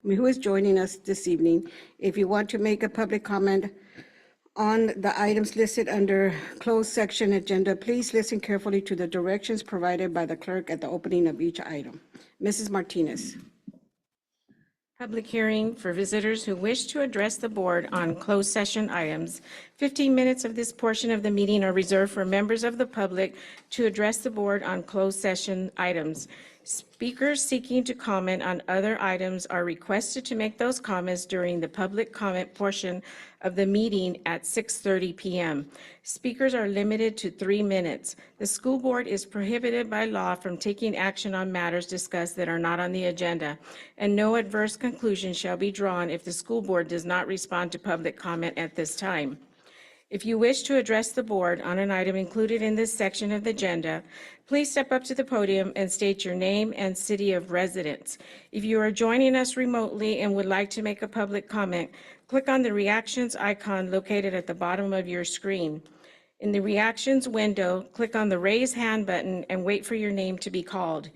who is joining us this evening. If you want to make a public comment on the items listed under closed section agenda, please listen carefully to the directions provided by the clerk at the opening of each item. Mrs. Martinez. Public hearing for visitors who wish to address the board on closed session items. 15 minutes of this portion of the meeting are reserved for members of the public to address the board on closed session items. Speakers seeking to comment on other items are requested to make those comments during the public comment portion of the meeting at 6:30 p.m. Speakers are limited to 3 minutes. The school board is prohibited by law from taking action on matters discussed that are not on the agenda, and no adverse conclusion shall be drawn if the school board does not respond to public comment at this time. If you wish to address the board on an item included in this section of the agenda, please step up to the podium and state your name and city of residence. If you are joining us remotely and would like to make a public comment, click on the reactions icon located at the bottom of your screen. In the reactions window, click on the raise hand button and wait for your name to be called.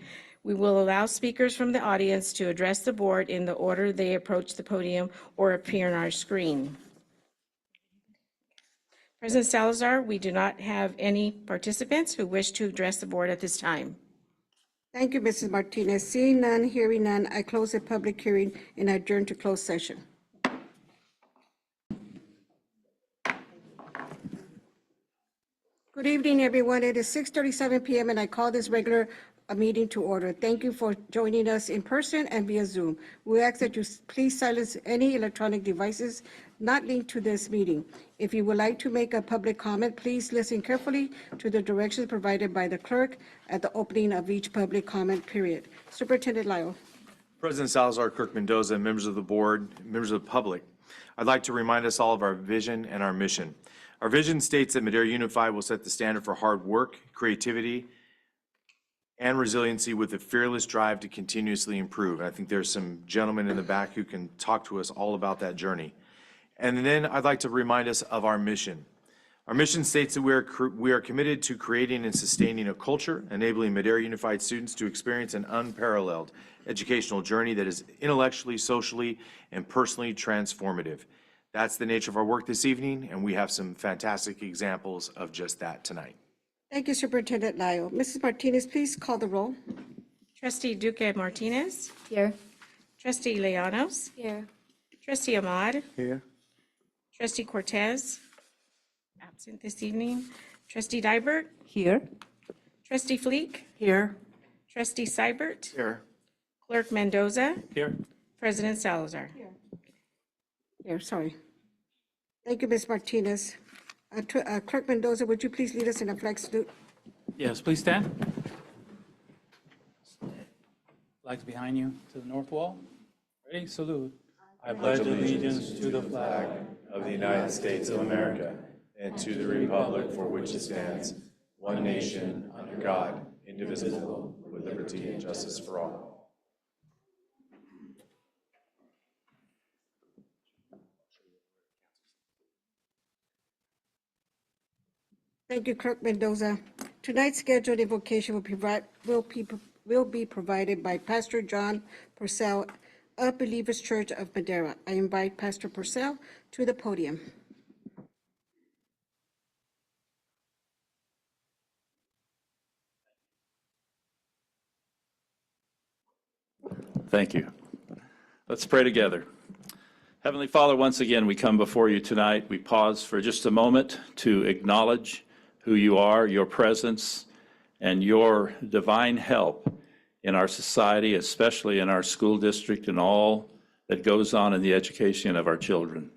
We will allow speakers from the audience to address the board in the order they approach the podium or appear on our screen. President Salazar, we do not have any participants who wish to address the board at this time. Thank you, Mrs. Martinez. Seeing none, hearing none, I close the public hearing and adjourn to closed session. Good evening, everyone. It is 6:37 p.m. and I call this regular meeting to order. Thank you for joining us in person and via Zoom. We ask that you please silence any electronic devices not linked to this meeting. If you would like to make a public comment, please listen carefully to the directions provided by the clerk at the opening of each public comment period. Superintendent Lyle. President Salazar, Clerk Mendoza, members of the board, members of the public, I'd like to remind us all of our vision and our mission. Our vision states that Madera Unified will set the standard for hard work, creativity, and resiliency with a fearless drive to continuously improve. And I think there's some gentlemen in the back who can talk to us all about that journey. And then I'd like to remind us of our mission. Our mission states that we are committed to creating and sustaining a culture, enabling Madera Unified students to experience an unparalleled educational journey that is intellectually, socially, and personally transformative. That's the nature of our work this evening, and we have some fantastic examples of just that tonight. Thank you, Superintendent Lyle. Mrs. Martinez, please call the roll. Trustee Duque Martinez. Here. Trustee Leanos. Here. Trustee Ahmad. Here. Trustee Cortez. Absent this evening. Trustee Dybert. Here. Trustee Fleek. Here. Trustee Seibert. Here. Clerk Mendoza. Here. President Salazar. Here, sorry. Thank you, Ms. Martinez. Clerk Mendoza, would you please lead us in a flag salute? Yes, please stand. Flags behind you to the north wall. Ready? Salute. I pledge allegiance to the flag of the United States of America and to the republic for which it stands, one nation, under God, indivisible, with liberty and justice for all. Thank you, Clerk Mendoza. Tonight's scheduled invocation will be provided by Pastor John Purcell of Believers Church of Madera. I invite Pastor Purcell to the podium. Thank you. Let's pray together. Heavenly Father, once again, we come before you tonight. We pause for just a moment to acknowledge who you are, your presence, and your divine help in our society, especially in our school district and all that goes on in the education of our children.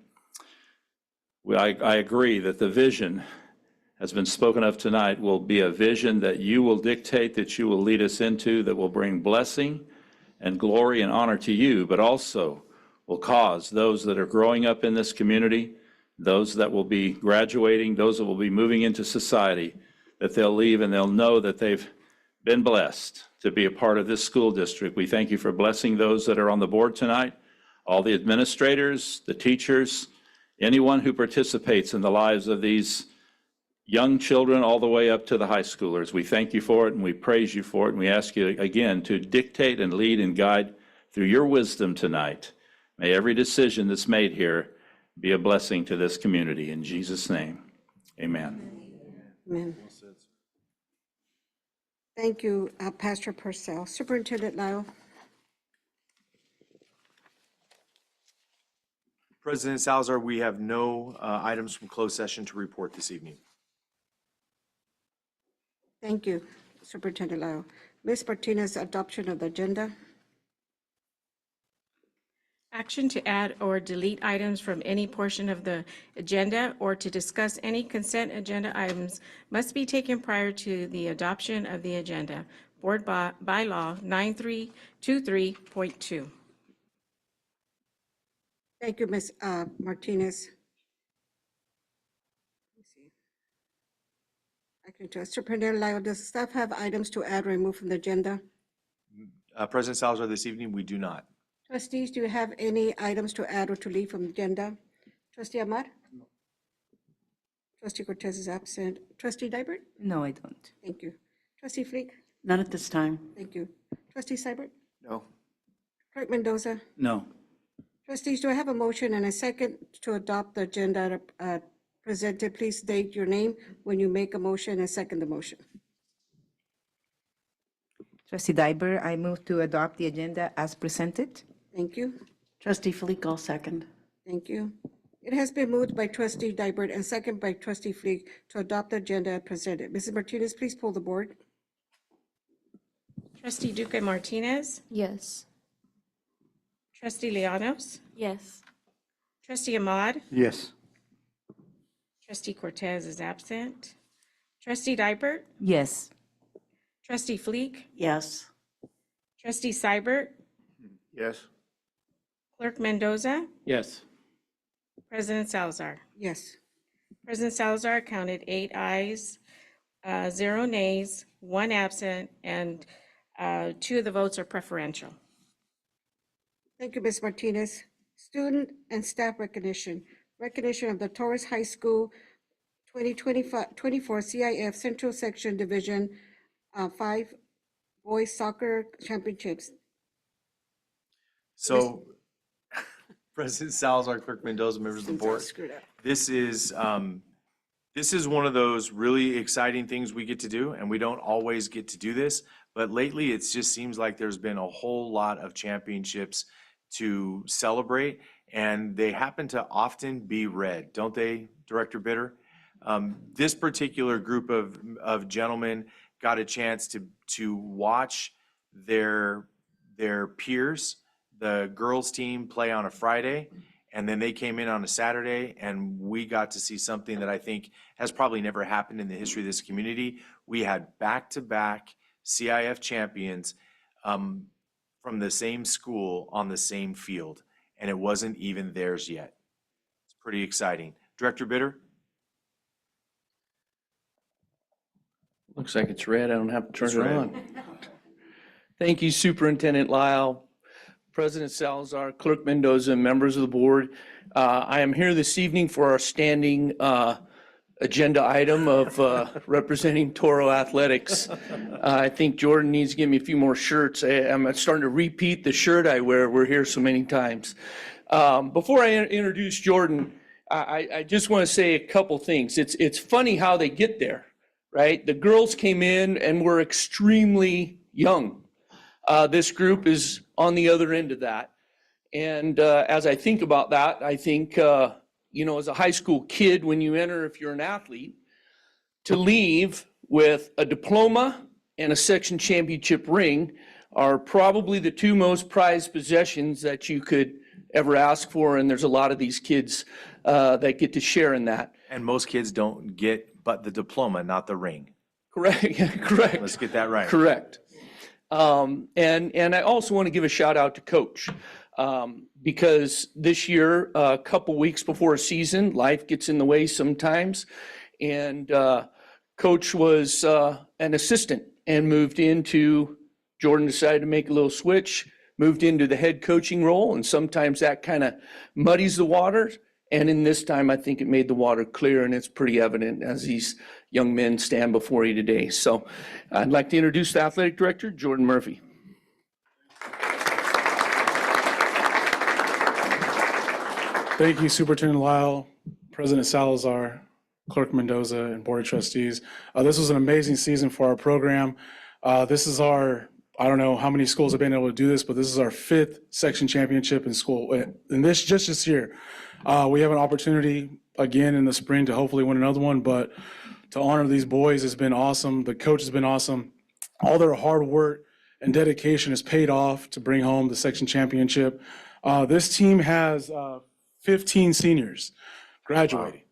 I agree that the vision has been spoken of tonight will be a vision that you will dictate, that you will lead us into, that will bring blessing and glory and honor to you, but also will cause those that are growing up in this community, those that will be graduating, those that will be moving into society, that they'll leave and they'll know that they've been blessed to be a part of this school district. We thank you for blessing those that are on the board tonight, all the administrators, the teachers, anyone who participates in the lives of these young children all the way up to the high schoolers. We thank you for it and we praise you for it, and we ask you again to dictate and lead and guide through your wisdom tonight May every decision that's made here be a blessing to this community. In Jesus' name, amen. Amen. Thank you, Pastor Purcell. Superintendent Lyle. President Salazar, we have no items from closed session to report this evening. Thank you, Superintendent Lyle. Ms. Martinez, adoption of the agenda. Action to add or delete items from any portion of the agenda or to discuss any consent agenda items must be taken prior to the adoption of the agenda. Board Bylaw 9323.2. Thank you, Ms. Martinez. Let me see. I can just, Superintendent Lyle, does staff have items to add or remove from the agenda? President Salazar, this evening, we do not. Trustees, do you have any items to add or to leave from the agenda? Trustee Ahmad? No. Trustee Cortez is absent. Trustee Dybert? No, I don't. Thank you. Trustee Fleek? None at this time. Thank you. Trustee Seibert? No. Clerk Mendoza? No. Trustees, do I have a motion and a second to adopt the agenda presented? Please state your name when you make a motion and second the motion. Trustee Dyber, I move to adopt the agenda as presented. Thank you. Trustee Fleek, I'll second. Thank you. It has been moved by Trustee Dybert and second by Trustee Fleek to adopt the agenda as presented. Mrs. Martinez, please pull the board. Trustee Duque Martinez, Yes. Trustee Lianos, Yes. Trustee Ahmad, Yes. Trustee Cortez is absent. Trustee Dybert, Yes. Trustee Fleek, Yes. Trustee Seibert, Yes. Clerk Mendoza, Yes. President Salazar. Yes. President Salazar counted 8 ayes, 0 nays, 1 absent, and 2 of the votes are preferential. Thank you, Ms. Martinez. Student and staff recognition. Recognition of the Torres High School 2024 CIF Central Section Division 5 Boys Soccer Championships. So, President Salazar, Clerk Mendoza, members of the Seems I board, screwed up. this is one of those really exciting things we get to do, and we don't always get to do this, but lately it just seems like there's been a whole lot of championships to celebrate, and they happen to often be red, don't they, Director Bitter? This particular group of gentlemen got a chance to watch their peers, the girls team, play on a Friday, and then they came in on a Saturday, and we got to see something that I think has probably never happened in the history of this community. We had back-to-back CIF champions from the same school on the same field, and it wasn't even theirs yet. It's pretty exciting. Director Bitter? Looks like it's red. I don't have to turn it on. Thank you, Superintendent Lyle, President Salazar, Clerk Mendoza, members of the board. I am here this evening for our standing agenda item of representing Toro Athletics. I think Jordan needs to give me a few more shirts. I'm starting to repeat the shirt I wear. We're here so many times. Before I introduce Jordan, I just want to say a couple things. It's funny how they get there, right? The girls came in and were extremely young. This group is on the other end of that. And as I think about that, I think, as a high school kid, when you enter, if you're an athlete, to leave with a diploma and a section championship ring are probably the 2 most prized possessions that you could ever ask for. And there's a lot of these kids that get to share in that. And most kids don't get but the diploma, not the ring. Correct. Correct. Let's get that right. Correct. And I also want to give a shout out to Coach. Because this year, a couple weeks before a season, life gets in the way sometimes. And Coach was an assistant and moved into, Jordan decided to make a little switch, moved into the head coaching role. And sometimes that kind of muddies the water. And in this time, I think it made the water clear, and it's pretty evident as these young men stand before you today. So I'd like to introduce the athletic director, Jordan Murphy. Thank you, Superintendent Lyle, President Salazar, Clerk Mendoza, and Board of Trustees. This was an amazing season for our program. This is our, I don't know how many schools have been able to do this, but this is our 5th section championship in school. And just this year, we have an opportunity again in the spring to hopefully win another one, but to honor these boys has been awesome. The coach has been awesome. All their hard work and dedication has paid off to bring home the section championship. This team has 15 seniors graduating,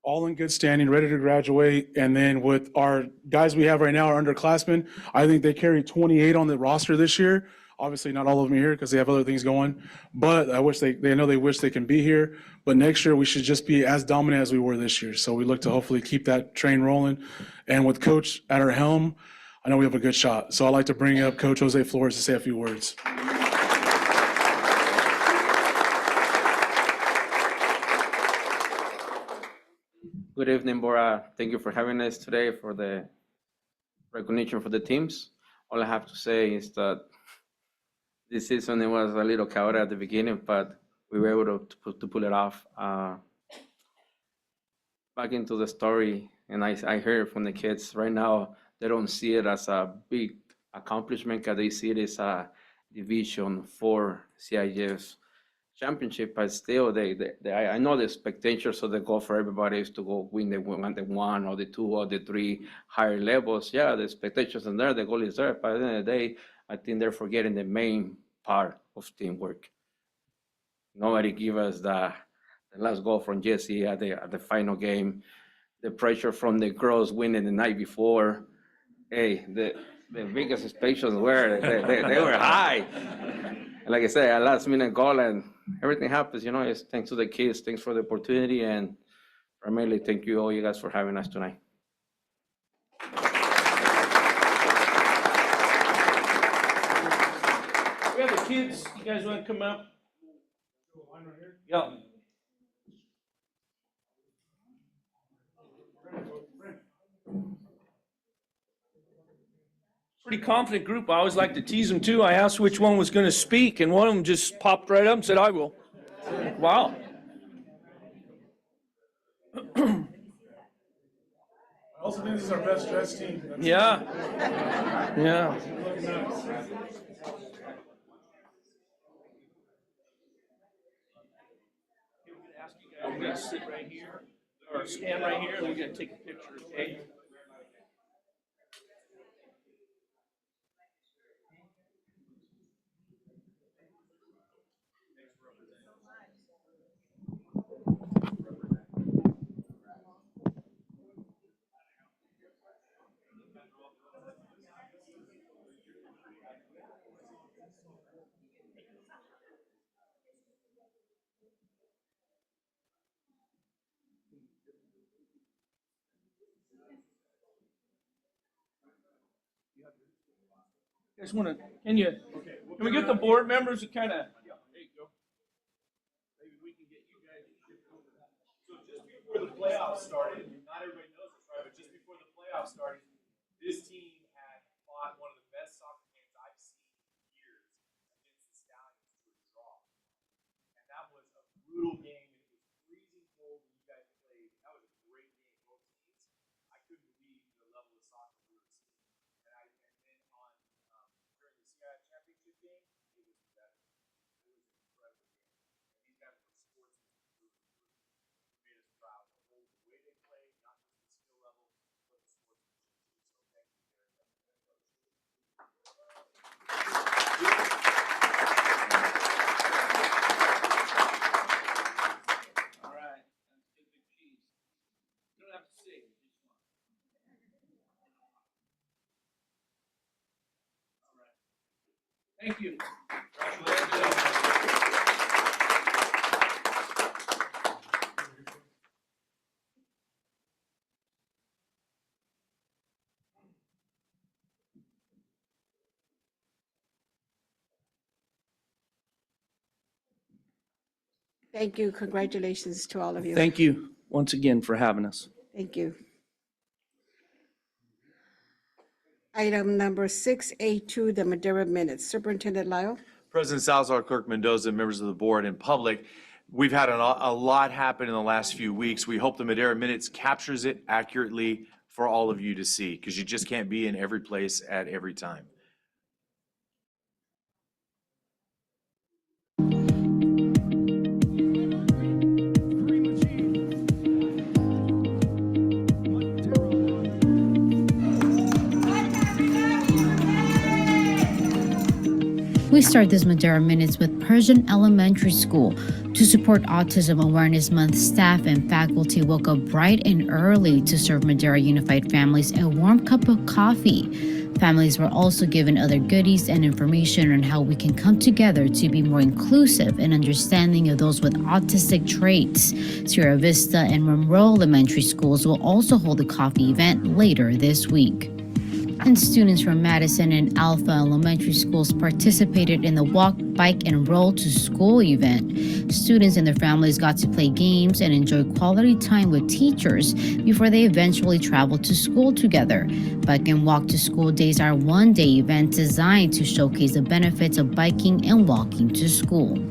all in good standing, ready to graduate. And then with our guys we have right now, our underclassmen, I think they carry 28 on the roster this year. Obviously, not all of them are here because they have other things going, but I wish they wish they can be here. But next year, we should just be as dominant as we were this year. So we look to hopefully keep that train rolling. And with Coach at our helm, I know we have a good shot. So I'd like to bring up Coach Jose Flores to say a few words. Good evening, Board. Thank you for having us today for the recognition for the teams. All I have to say is that this season it was a little chaotic at the beginning, but we were able to pull it off. Back into the story, and I heard from the kids right now, they don't see it as a big accomplishment because they see it as a Division 4 CIF championship, but still, I know the expectations of the goal for everybody is to go win the one or the two or the three higher levels. Yeah, the expectations are there, the goal is there, but at the end of the day, I think they're forgetting the main part of teamwork. Nobody give us the last goal from Jesse at the final game, the pressure from the girls winning the night before. Hey, the biggest expectations were they were high. And like I said, a last minute goal and everything happens, you know, it's thanks to the kids, thanks for the opportunity, and primarily thank you all you guys for having us tonight. We have the kids, you guys want to come up? Yeah. Pretty confident group. I always like to tease them too. I asked which one was going to speak, and one of them just popped right up and said, "I will." Wow. I also think this is our best dressed team. Yeah. Yeah. We're going to sit right here, or stand right here, and we're going to take a picture, okay? You guys want to, can we get the board members to kind of, there you go. Maybe we can get you guys. So just before the playoffs started, not everybody knows this, right? But just before the playoffs started, this team had fought one of the best soccer games I've seen in years against the Stallions to a draw. And that was a brutal game. It was freezing cold when you guys played. That was a great game, both teams. I couldn't believe the level of soccer we were seeing. And then on during the CIF championship game, it was better. It was an incredible game. And these guys were sportsmen through and through. Made us proud. The way they played, not just the skill level, but the sportsmanship too. So thank you very much. All right, let's take the cheese. You don't have to say it, just one. All right. Thank you. Thank you. Congratulations to all of you. Thank you once again for having us. Thank you. Item number 6A2, the Madera minutes. Superintendent Lyle? President Salazar, Clerk Mendoza, members of the board, and public, We've had a lot happen in the last few weeks. We hope the Madera Minutes captures it accurately for all of you to see, because you just can't be in every place at every time. We start this Madera Minutes with Persian Elementary School. To support Autism Awareness Month, staff and faculty woke up bright and early to serve Madera Unified families a warm cup of coffee. Families were also given other goodies and information on how we can come together to be more inclusive and understanding of those with autistic traits. Sierra Vista and Monroe Elementary Schools will also hold a coffee event later this week. And students from Madison and Alpha Elementary Schools participated in the Walk, Bike, and Roll to School event. Students and their families got to play games and enjoy quality time with teachers before they eventually traveled to school together. Bike and Walk to School Days are one-day events designed to showcase the benefits of biking and walking to school.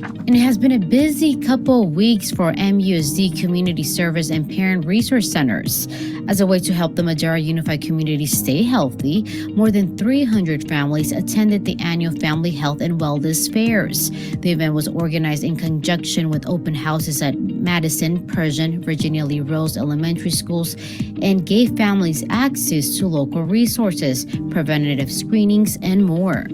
And it has been a busy couple of weeks for MUSD Community Service and Parent Resource Centers. As a way to help the Madera Unified community stay healthy, more than 300 families attended the annual Family Health and Wellness Fairs. The event was organized in conjunction with open houses at Madison, Persian, Virginia Lee Rose Elementary Schools, and gave families access to local resources, preventative screenings, and more.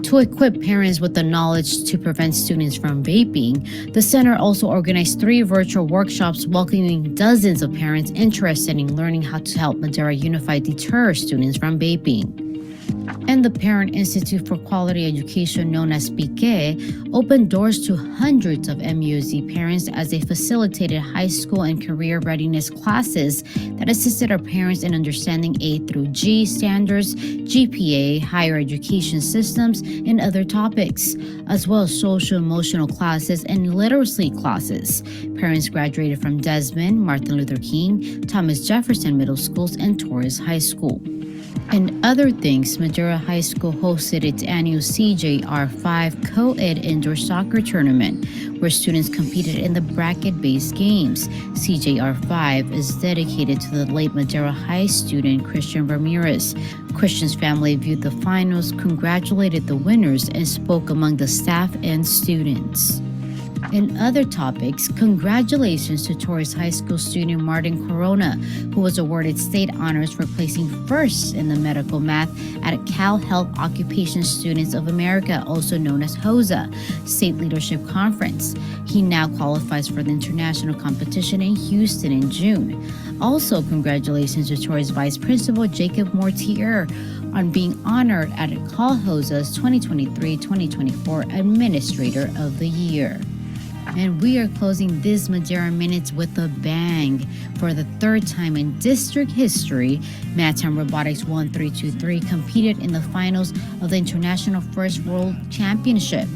To equip parents with the knowledge to prevent students from vaping, the center also organized 3 virtual workshops welcoming dozens of parents interested in learning how to help Madera Unified deter students from vaping. And the Parent Institute for Quality Education, known as PIQUE, opened doors to hundreds of MUSD parents as they facilitated high school and career readiness classes that assisted our parents in understanding A through G standards, GPA, higher education systems, and other topics, as well as social-emotional classes and literacy classes. Parents graduated from Desmond, Martin Luther King, Thomas Jefferson Middle Schools, and Torres High School. And other things, Madera High School hosted its annual CJR5 Co-Ed Indoor Soccer Tournament, where students competed in the bracket-based games. CJR5 is dedicated to the late Madera High student Christian Ramirez. Christian's family viewed the finals, congratulated the winners, and spoke among the staff and students. In other topics, congratulations to Torres High School student Martin Corona, who was awarded state honors for placing first in the medical math at Cal Health Occupation Students of America, also known as HOSA, State Leadership Conference. He now qualifies for the international competition in Houston in June. Also, congratulations to Torres Vice Principal Jacob Mortier on being honored at Cal HOSA's 2023-2024 Administrator of the Year. And we are closing this Madera Minutes with a bang. For the 3rd time in district history, Madtown Robotics 1323 competed in the finals of the International First World Championship.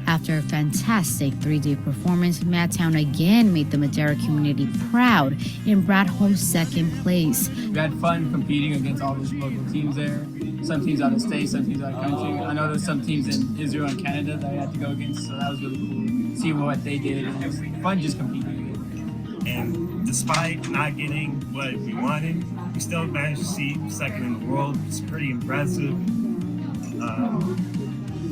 After a fantastic 3-day performance, Madtown again made the Madera community proud and brought home 2nd place. We had fun competing against all those local teams there. Some teams out of state, some teams out of country. I know there's some teams in Israel and Canada that I had to go against, so that was really cool. See what they did, and it was fun just competing. And despite not getting what we wanted, we still managed to see 2nd in the world. It's pretty impressive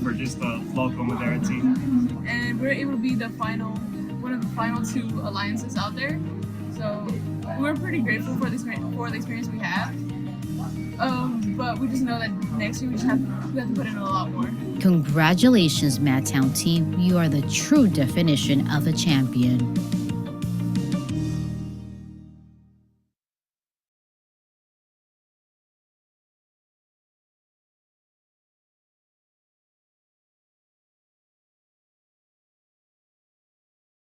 for just the local Madera team. And we were able to be one of the final 2 alliances out there. So we're pretty grateful for the experience we have. But we just know that next year we have to put in a lot more. Congratulations, Madtown team. You are the true definition of a champion.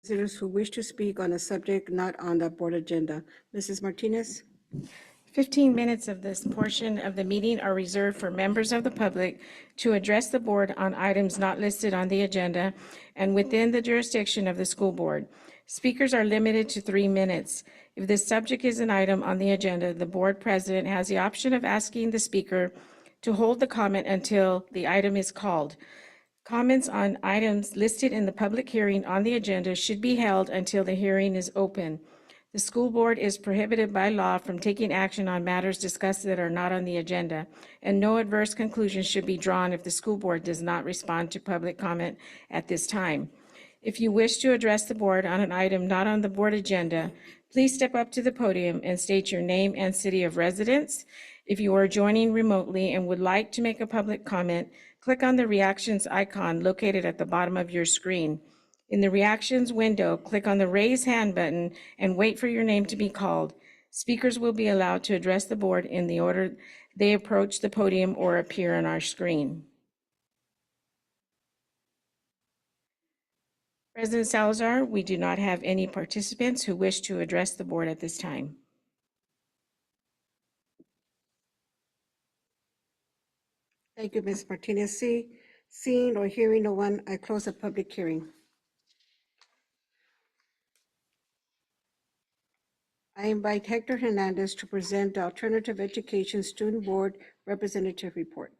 Visitors who wish to speak on a subject not on the board agenda. Mrs. Martinez? 15 minutes of this portion of the meeting are reserved for members of the public to address the board on items not listed on the agenda and within the jurisdiction of the school board. Speakers are limited to 3 minutes. If the subject is an item on the agenda, the board president has the option of asking the speaker to hold the comment until the item is called. Comments on items listed in the public hearing on the agenda should be held until the hearing is open. The school board is prohibited by law from taking action on matters discussed that are not on the agenda, and no adverse conclusions should be drawn if the school board does not respond to public comment at this time. If you wish to address the board on an item not on the board agenda, please step up to the podium and state your name and city of residence. If you are joining remotely and would like to make a public comment, click on the reactions icon located at the bottom of your screen. In the reactions window, click on the raise hand button and wait for your name to be called. Speakers will be allowed to address the board in the order they approach the podium or appear on our screen. President Salazar, we do not have any participants who wish to address the board at this time. Thank you, Ms. Martinez. Seeing or hearing no one, I close the public hearing. I invite Hector Hernandez to present the Alternative Education Student Board Representative Report.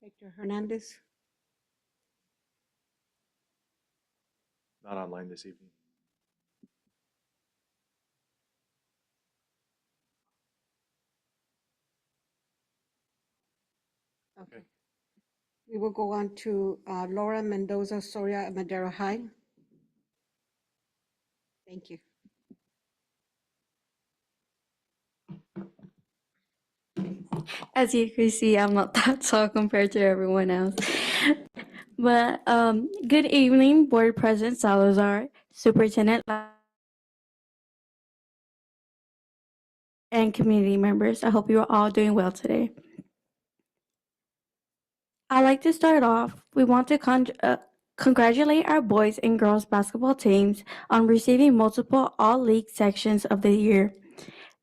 Hector Hernandez. Not online this evening. Okay. We will go on to Laura Mendoza Soria at Madera High. Thank you. As you can see, I'm not that tall compared to everyone else. But good evening, Board President Salazar, Superintendent and community members. I hope you are all doing well today. I'd like to start off. We want to congratulate our boys and girls basketball teams on receiving multiple all-league sections of the year.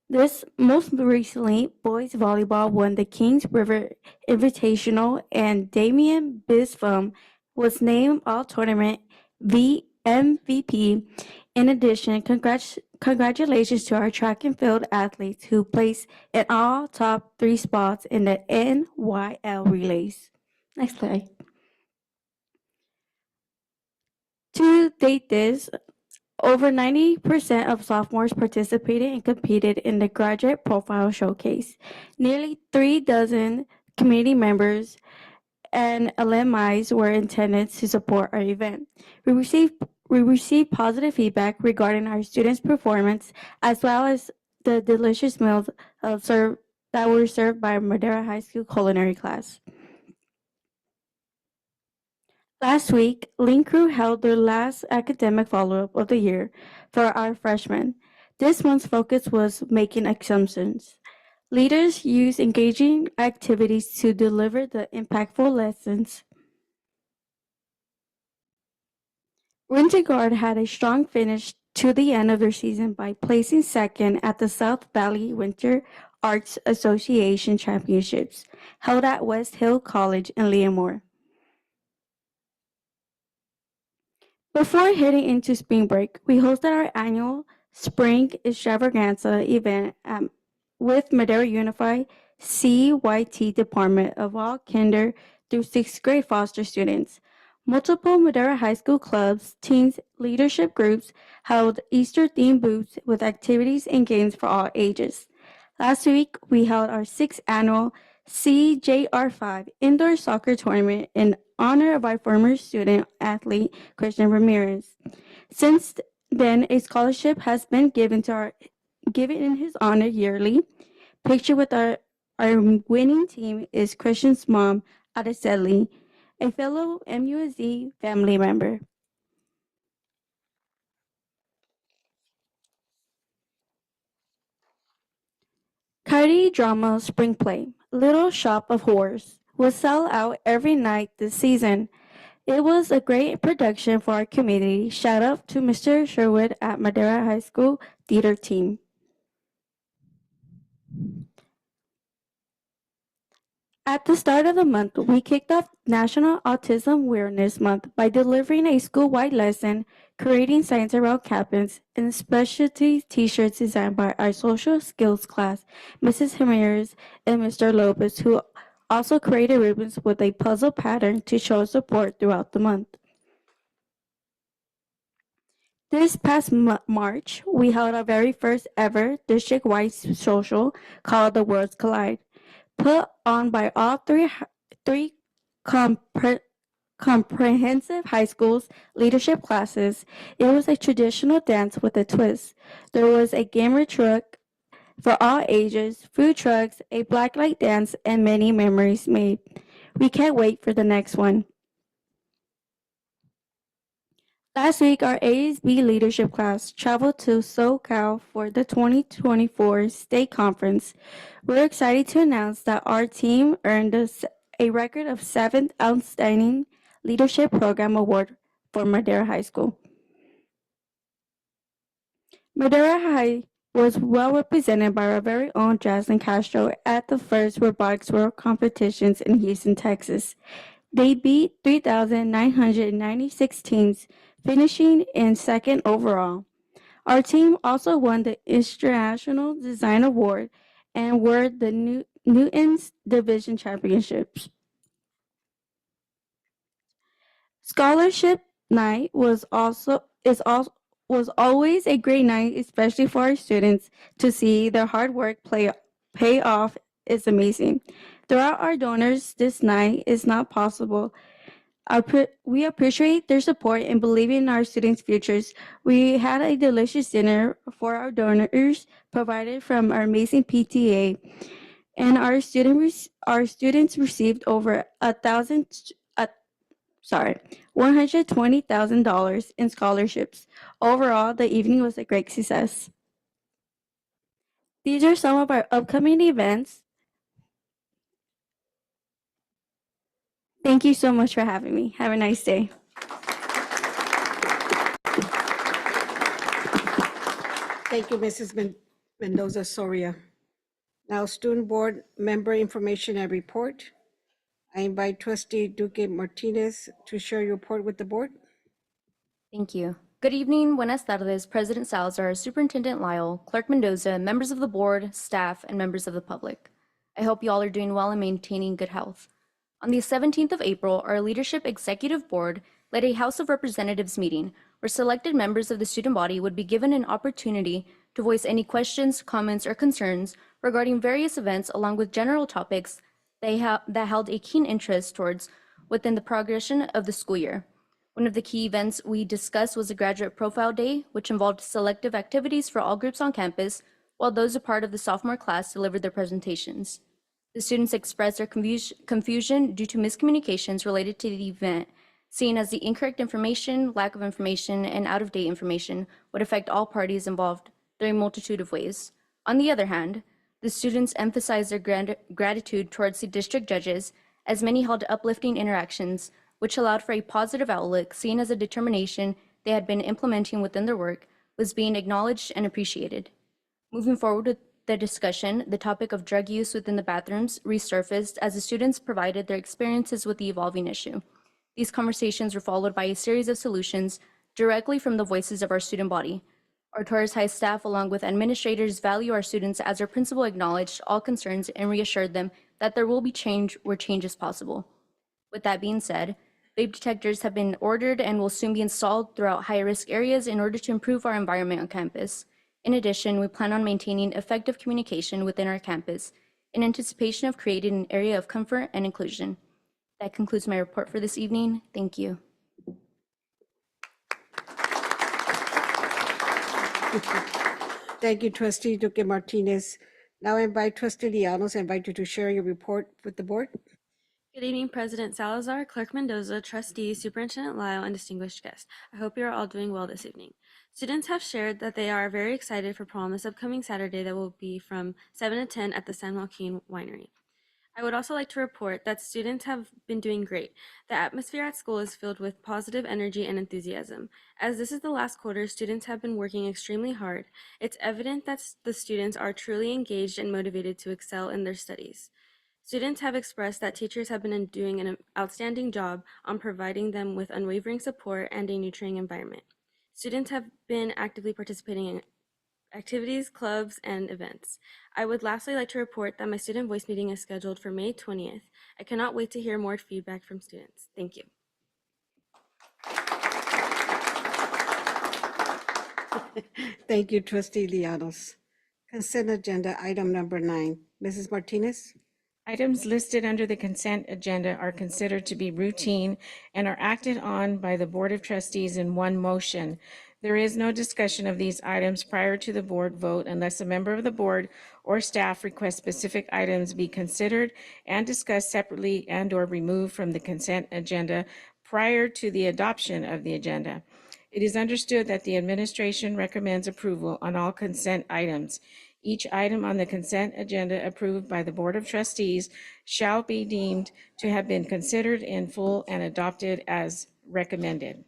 This most recently, boys volleyball won the Kings River Invitational, and Damian Bispham was named All-Tournament MVP. In addition, congratulations to our track and field athletes who placed in all top 3 spots in the NYL relays. Next slide. To date this, over 90% of sophomores participated and competed in the Graduate Profile Showcase. Nearly 3 dozen community members and alumni were in attendance to support our event. We received positive feedback regarding our students' performance, as well as the delicious meals that were served by Madera High School culinary class. Last week, Link Crew held their last academic follow-up of the year for our freshmen. This month's focus was making assumptions. Leaders used engaging activities to deliver the impactful lessons. Winter Guard had a strong finish to the end of their season by placing second at the South Valley Winter Arts Association Championships, held at West Hill College in Leamore. Before heading into spring break, we hosted our annual Spring Extravaganza event with Madera Unified CYT Department of all kinder through 6th grade foster students. Multiple Madera High School clubs, teams, leadership groups held Easter-themed booths with activities and games for all ages. Last week, we held our 6th annual CJR5 Indoor Soccer Tournament in honor of our former student athlete, Christian Ramirez. Since then, a scholarship has been given in his honor yearly. Pictured with our winning team is Christian's mom, Araceli, a fellow MUSD family member. Coyote Drama Spring Play, Little Shop of Horrors, will sell out every night this season. It was a great production for our community. Shout out to Mr. Sherwood at Madera High School theater team. At the start of the month, we kicked off National Autism Awareness Month by delivering a school-wide lesson creating signs around campus, and specialty t-shirts designed by our social skills class, Mrs. Jimenez and Mr. Lopez, who also created ribbons with a puzzle pattern to show support throughout the month. This past March, we held our very first ever district-wide social called The Worlds Collide, put on by all three comprehensive high schools leadership classes. It was a traditional dance with a twist. There was a gamer truck for all ages, food trucks, a blacklight dance, and many memories made. We can't wait for the next one. Last week, our ASB leadership class traveled to SoCal for the 2024 state conference. We're excited to announce that our team earned a record of 7th Outstanding Leadership Program Award for Madera High School. Madera High was well represented by our very own Jaslyn Castro at the first Robotics World Competitions in Houston, Texas. They beat 3,996 teams, finishing in second overall. Our team also won the International Design Award and were the Newton's Division Championships. Scholarship night was always a great night, especially for our students, to see their hard work pay off is amazing. Without our donors, this night is not possible. We appreciate their support and believe in our students' futures. We had a delicious dinner for our donors provided from our amazing PTA, and our students received over $120,000 in scholarships. Overall, the evening was a great success. These are some of our upcoming events. Thank you so much for having me. Have a nice day. Thank you, Mrs. Mendoza Soria. Now, student board member information and report. I invite trustee Duque Martinez to share your report with the board. Thank you. Good evening, buenas tardes, President Salazar, Superintendent Lyle, Clerk Mendoza, members of the board, staff, and members of the public. I hope you all are doing well and maintaining good health. On the 17th of April, our Leadership Executive Board led a House of Representatives meeting where selected members of the student body would be given an opportunity to voice any questions, comments, or concerns regarding various events along with general topics that held a keen interest towards within the progression of the school year. One of the key events we discussed was a Graduate Profile Day, which involved selective activities for all groups on campus, while those a part of the sophomore class delivered their presentations. The students expressed their confusion due to miscommunications related to the event, seeing as the incorrect information, lack of information, and out-of-date information would affect all parties involved in a multitude of ways. On the other hand, the students emphasized their gratitude towards the district judges, as many held uplifting interactions, which allowed for a positive outlook, seeing as a determination they had been implementing within their work was being acknowledged and appreciated. Moving forward with the discussion, the topic of drug use within the bathrooms resurfaced as the students provided their experiences with the evolving issue. These conversations were followed by a series of solutions directly from the voices of our student body. Our Torres High staff, along with administrators, value our students as our principal acknowledged all concerns and reassured them that there will be change where change is possible. With that being said, vape detectors have been ordered and will soon be installed throughout high-risk areas in order to improve our environment on campus. In addition, we plan on maintaining effective communication within our campus in anticipation of creating an area of comfort and inclusion. That concludes my report for this evening. Thank you. Thank you, trustee Duque Martinez. Now I invite trustee Llanos, I invite you to share your report with the board. Good evening, President Salazar, Clerk Mendoza, trustees, Superintendent Lyle, and distinguished guests. I hope you are all doing well this evening. Students have shared that they are very excited for prom this upcoming Saturday that will be from 7 to 10 at the San Joaquin Winery. I would also like to report that students have been doing great. The atmosphere at school is filled with positive energy and enthusiasm. As this is the last quarter, students have been working extremely hard. It's evident that the students are truly engaged and motivated to excel in their studies. Students have expressed that teachers have been doing an outstanding job on providing them with unwavering support and a nurturing environment. Students have been actively participating in activities, clubs, and events. I would lastly like to report that my student voice meeting is scheduled for May 20th. I cannot wait to hear more feedback from students. Thank you. Thank you, trustee Lianos. Consent agenda, item number 9. Mrs. Martinez? Items listed under the consent agenda are considered to be routine and are acted on by the Board of Trustees in one motion. There is no discussion of these items prior to the board vote unless a member of the board or staff requests specific items be considered and discussed separately and/or removed from the consent agenda prior to the adoption of the agenda. It is understood that the administration recommends approval on all consent items. Each item on the consent agenda approved by the Board of Trustees shall be deemed to have been considered in full and adopted as recommended.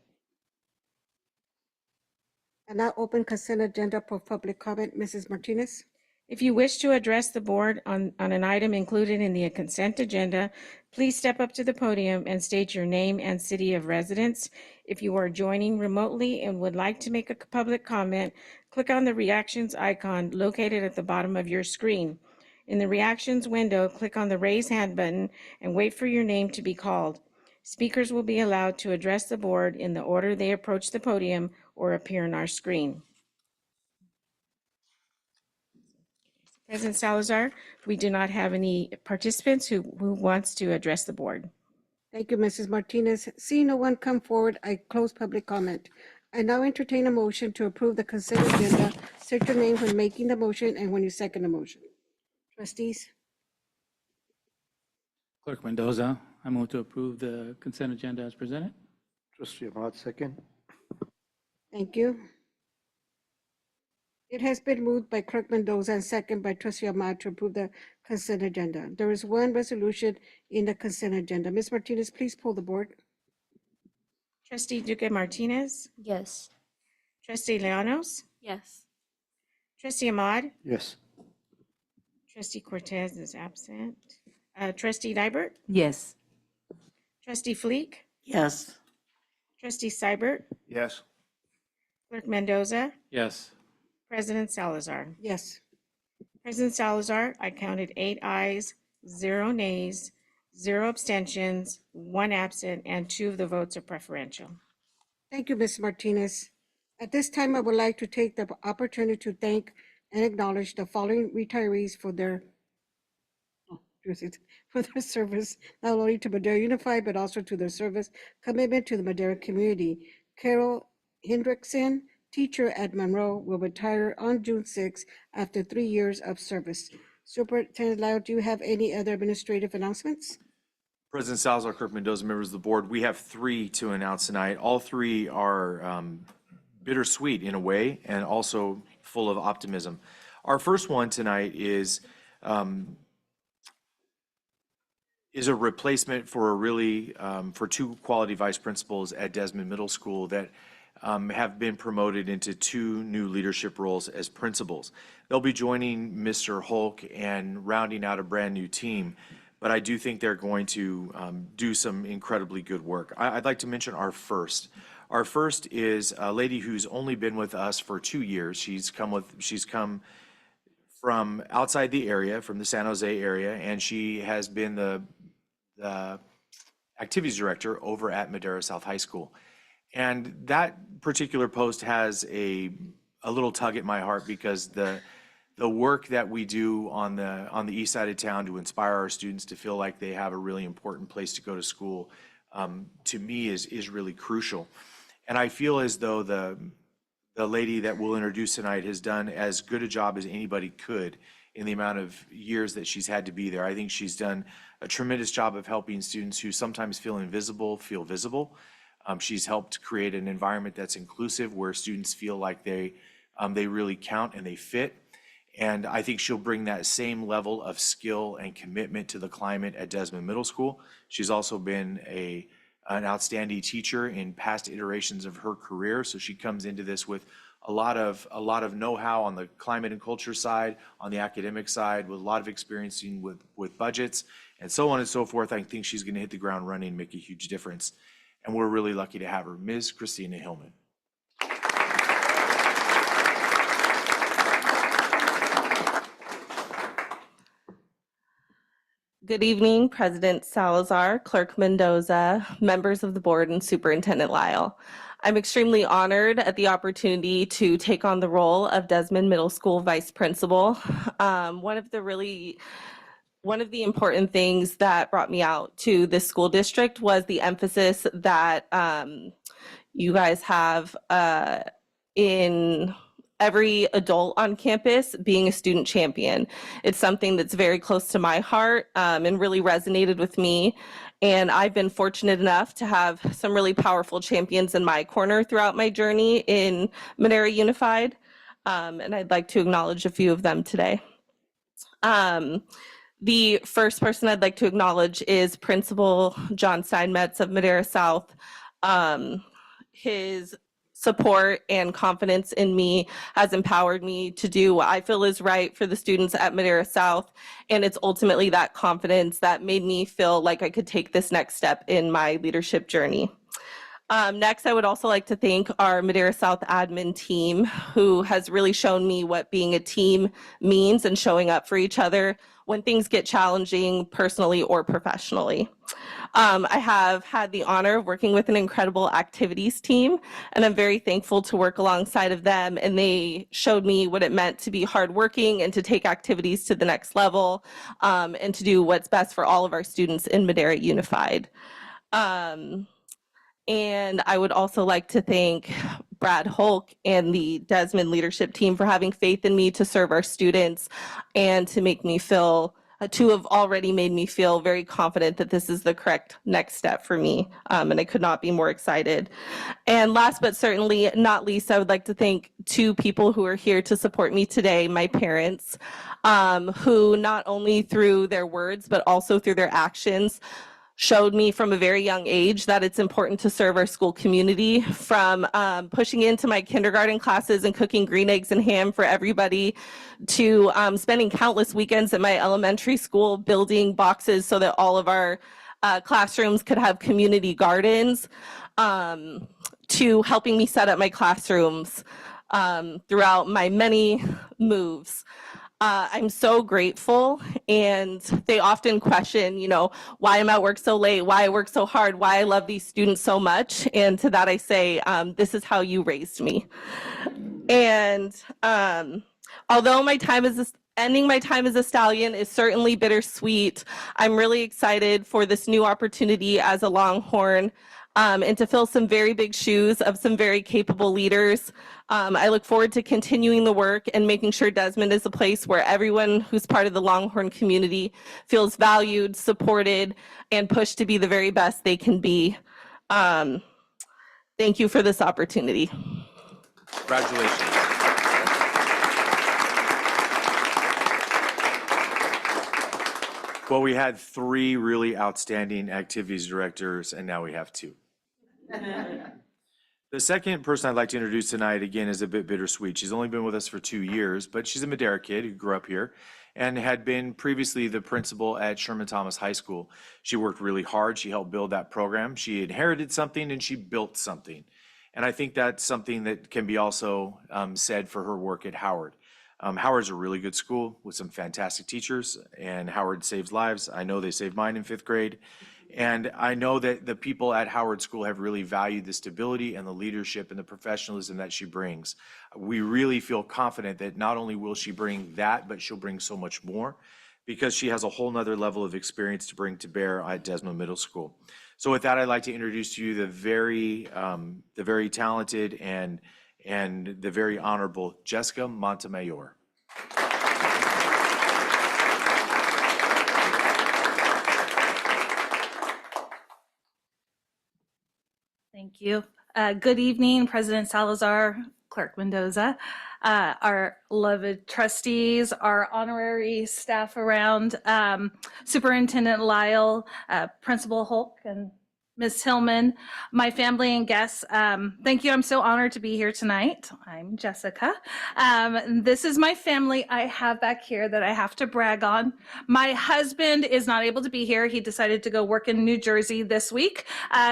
And now open consent agenda for public comment. Mrs. Martinez? If you wish to address the board on an item included in the consent agenda, please step up to the podium and state your name and city of residence. If you are joining remotely and would like to make a public comment, click on the reactions icon located at the bottom of your screen. In the reactions window, click on the raise hand button and wait for your name to be called. Speakers will be allowed to address the board in the order they approach the podium or appear on our screen. President Salazar, we do not have any participants who wants to address the board. Thank you, Mrs. Martinez. Seeing no one come forward, I close public comment. I now entertain a motion to approve the consent agenda. State your name when making the motion and when you second the motion. Trustees? Clerk Mendoza, I move to approve the consent agenda as presented. Trustee Ahmad, second. Thank you. It has been moved by Clerk Mendoza and second by Trustee Ahmad to approve the consent agenda. There is one resolution in the consent agenda. Ms. Martinez, please pull the board. Trustee Duque Martinez, Yes. Trustee Llanos, Yes. Trustee Ahmad, Yes. Trustee Cortez is absent. Trustee Dybert, Yes. Trustee Fleek, Yes. Trustee Seibert, Yes. Clerk Mendoza, Yes. President Salazar. Yes. President Salazar, I counted 8 ayes, 0 nays, 0 abstentions, 1 absent, and 2 of the votes are preferential. Thank you, Ms. Martinez. At this time, I would like to take the opportunity to thank and acknowledge the following retirees for their service, not only to Madera Unified, but also to their service commitment to the Madera community. Carol Hendrickson, teacher at Monroe, will retire on June 6 after 3 years of service. Superintendent Lau, do you have any other administrative announcements? President Salazar, Clerk Mendoza, members of the board, we have 3 to announce tonight. All 3 are bittersweet in a way and also full of optimism. Our first one tonight is a replacement for a really for 2 quality vice principals at Desmond Middle School that have been promoted into 2 new leadership roles as principals. They'll be joining Mr. Hulk and rounding out a brand new team, but I do think they're going to do some incredibly good work. I'd like to mention our first. Our first is a lady who's only been with us for 2 years. She's come from outside the area, from the San Jose area, and she has been the activities director over at Madera South High School. And that particular post has a little tug at my heart because the work that we do on the east side of town to inspire our students to feel like they have a really important place to go to school, to me is really crucial. And I feel as though the lady that we'll introduce tonight has done as good a job as anybody could in the amount of years that she's had to be there. I think she's done a tremendous job of helping students who sometimes feel invisible feel visible. She's helped create an environment that's inclusive where students feel like they really count and they fit. And I think she'll bring that same level of skill and commitment to the climate at Desmond Middle School. She's also been an outstanding teacher in past iterations of her career. So she comes into this with a lot of know-how on the climate and culture side, on the academic side, with a lot of experience with budgets and so on and so forth. I think she's going to hit the ground running and make a huge difference. And we're really lucky to have her. Ms. Christina Hillman. Good evening, President Salazar, Clerk Mendoza, members of the board, and Superintendent Lyle. I'm extremely honored at the opportunity to take on the role of Desmond Middle School Vice Principal. One of the important things that brought me out to this school district was the emphasis that you guys have in every adult on campus being a student champion. It's something that's very close to my heart and really resonated with me. And I've been fortunate enough to have some really powerful champions in my corner throughout my journey in Madera Unified. And I'd like to acknowledge a few of them today. The first person I'd like to acknowledge is Principal John Steinmetz of Madera South. His support and confidence in me has empowered me to do what I feel is right for the students at Madera South. And it's ultimately that confidence that made me feel like I could take this next step in my leadership journey. Next, I would also like to thank our Madera South admin team, who has really shown me what being a team means and showing up for each other when things get challenging personally or professionally. I have had the honor of working with an incredible activities team, and I'm very thankful to work alongside of them. And they showed me what it meant to be hardworking and to take activities to the next level, and to do what's best for all of our students in Madera Unified. And I would also like to thank Brad Hulk and the Desmond leadership team for having faith in me to serve our students and to make me feel, to have already made me feel very confident that this is the correct next step for me. And I could not be more excited. And last but certainly not least, I would like to thank two people who are here to support me today, my parents, who not only through their words, but also through their actions, showed me from a very young age that it's important to serve our school community, from pushing into my kindergarten classes and cooking green eggs and ham for everybody, to spending countless weekends at my elementary school building boxes so that all of our classrooms could have community gardens, to helping me set up my classrooms throughout my many moves. I'm so grateful, and they often question, why I'm at work so late, why I work so hard, why I love these students so much. And to that I say, this is how you raised me. And although ending my time as a stallion is certainly bittersweet, I'm really excited for this new opportunity as a Longhorn, and to fill some very big shoes of some very capable leaders. I look forward to continuing the work and making sure Desmond is a place where everyone who's part of the Longhorn community feels valued, supported, and pushed to be the very best they can be. Thank you for this opportunity. Congratulations. Well, we had 3 really outstanding activities directors, and now we have 2. The second person I'd like to introduce tonight, again, is a bit bittersweet. She's only been with us for 2 years, but she's a Madera kid who grew up here and had been previously the principal at Sherman Thomas High School. She worked really hard. She helped build that program. She inherited something and she built something. And I think that's something that can be also said for her work at Howard. Howard's a really good school with some fantastic teachers, and Howard saves lives. I know they saved mine in 5th grade. And I know that the people at Howard School have really valued the stability and the leadership and the professionalism that she brings. We really feel confident that not only will she bring that, but she'll bring so much more, because she has a whole nother level of experience to bring to bear at Desmond Middle School. So with that, I'd like to introduce to you the very talented and the very honorable Jessica Montemayor. Thank you. Good evening, President Salazar, Clerk Mendoza, our beloved trustees, our honorary staff around, Superintendent Lyle, Principal Hulk, and Ms. Hillman, my family and guests. Thank you. I'm so honored to be here tonight. I'm Jessica. This is my family I have back here that I have to brag on. My husband is not able to be here. He decided to go work in New Jersey this week.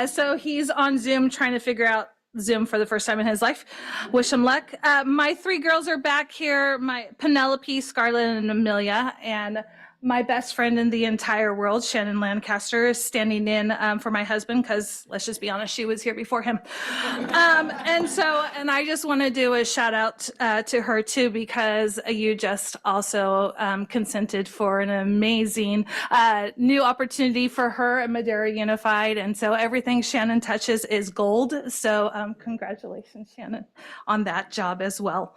So he's on Zoom trying to figure out Zoom for the first time in his life. Wish him luck. My 3 girls are back here, my Penelope, Scarlett, and Amelia. And my best friend in the entire world, Shannon Lancaster, is standing in for my husband because, let's just be honest, she was here before him. And I just want to do a shout out to her too, because you just also consented for an amazing new opportunity for her at Madera Unified. And so everything Shannon touches is gold. So congratulations, Shannon, on that job as well.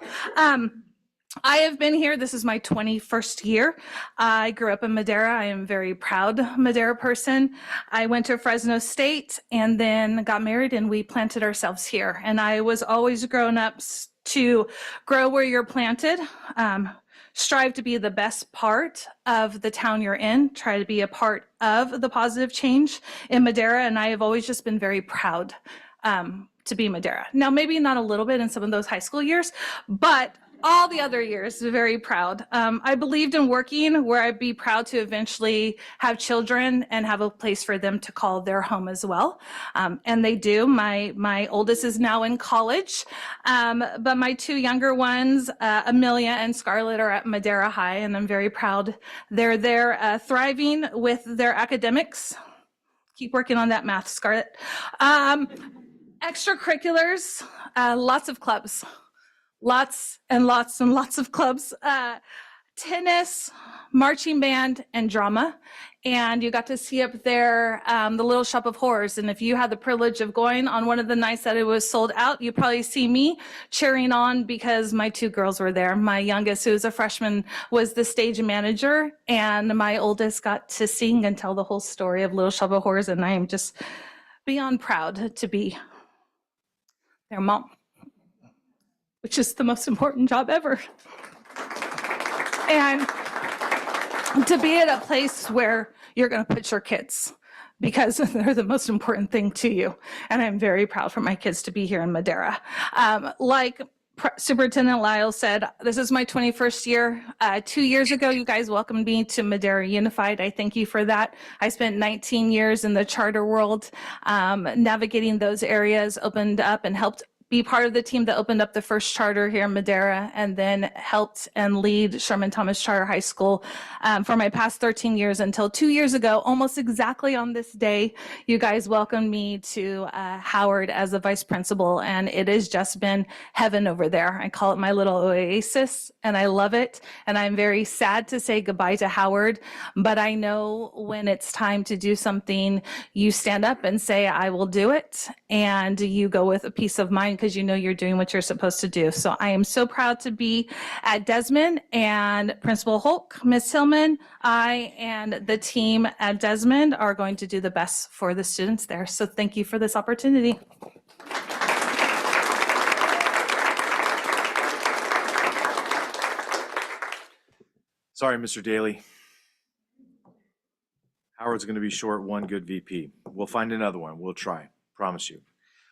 I have been here. This is my 21st year. I grew up in Madera. I am a very proud Madera person. I went to Fresno State and then got married, and we planted ourselves here. And I was always grown up to grow where you're planted. Strive to be the best part of the town you're in. Try to be a part of the positive change in Madera. And I have always just been very proud to be Madera. Now, maybe not a little bit in some of those high school years, but all the other years, very proud. I believed in working where I'd be proud to eventually have children and have a place for them to call their home as well. And they do. My oldest is now in college, but my two younger ones, Amelia and Scarlett, are at Madera High, and I'm very proud they're there thriving with their academics. Keep working on that math, Scarlett. Extracurriculars, lots of clubs. Lots and lots and lots of clubs, tennis, marching band, and drama. And you got to see up there the Little Shop of Horrors. And if you had the privilege of going on one of the nights that it was sold out, you probably see me cheering on because my two girls were there. My youngest, who was a freshman, was the stage manager, and my oldest got to sing and tell the whole story of Little Shop of Horrors. And I am just beyond proud to be their mom, which is the most important job ever. And to be at a place where you're going to put your kids, because they're the most important thing to you. And I'm very proud for my kids to be here in Madera. Like Superintendent Lyle said, this is my 21st year. 2 years ago, you guys welcomed me to Madera Unified. I thank you for that. I spent 19 years in the charter world, navigating those areas, opened up and helped be part of the team that opened up the first charter here in Madera, and then helped and lead Sherman Thomas Charter High School for my past 13 years until 2 years ago, almost exactly on this day, you guys welcomed me to Howard as a vice principal, and it has just been heaven over there. I call it my little oasis, and I love it, and I'm very sad to say goodbye to Howard, but I know when it's time to do something, you stand up and say, I will do it, and you go with a peace of mind because you know you're doing what you're supposed to do. So I am so proud to be at Desmond, and Principal Hulk, Ms. Hillman, I and the team at Desmond are going to do the best for the students there. So thank you for this opportunity. Sorry, Mr. Daly. Howard's going to be short one good VP. We'll find another one. We'll try, promise you.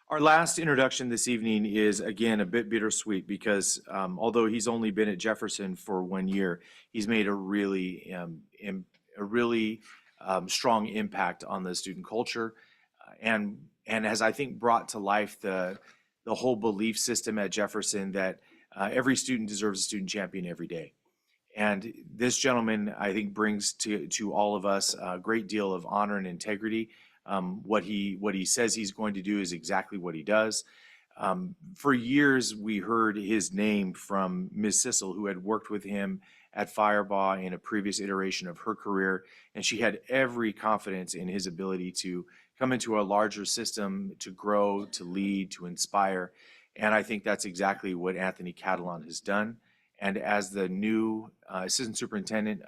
Our last introduction this evening is, again, a bit bittersweet because although he's only been at Jefferson for 1 year, he's made a really strong impact on the student culture and has, I think, brought to life the whole belief system at Jefferson that every student deserves a student champion every day. And this gentleman, I think, brings to all of us a great deal of honor and integrity. What he says he's going to do is exactly what he does. For years, we heard his name from Ms. Sissel, who had worked with him at Firebaugh in a previous iteration of her career, and she had every confidence in his ability to come into a larger system, to grow, to lead, to inspire. And I think that's exactly what Anthony Catalan has done. And as the new assistant superintendent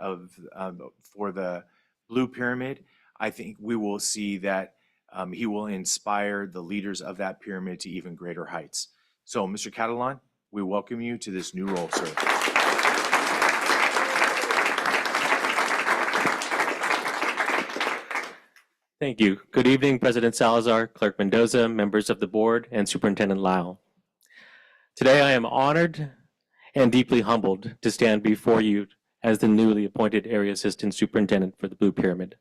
for the Blue Pyramid, I think we will see that he will inspire the leaders of that pyramid to even greater heights. So, Mr. Catalan, we welcome you to this new role, sir. Thank you. Good evening, President Salazar, Clerk Mendoza, members of the board, and Superintendent Lyle. Today, I am honored and deeply humbled to stand before you as the newly appointed Area Assistant Superintendent for the Blue Pyramid.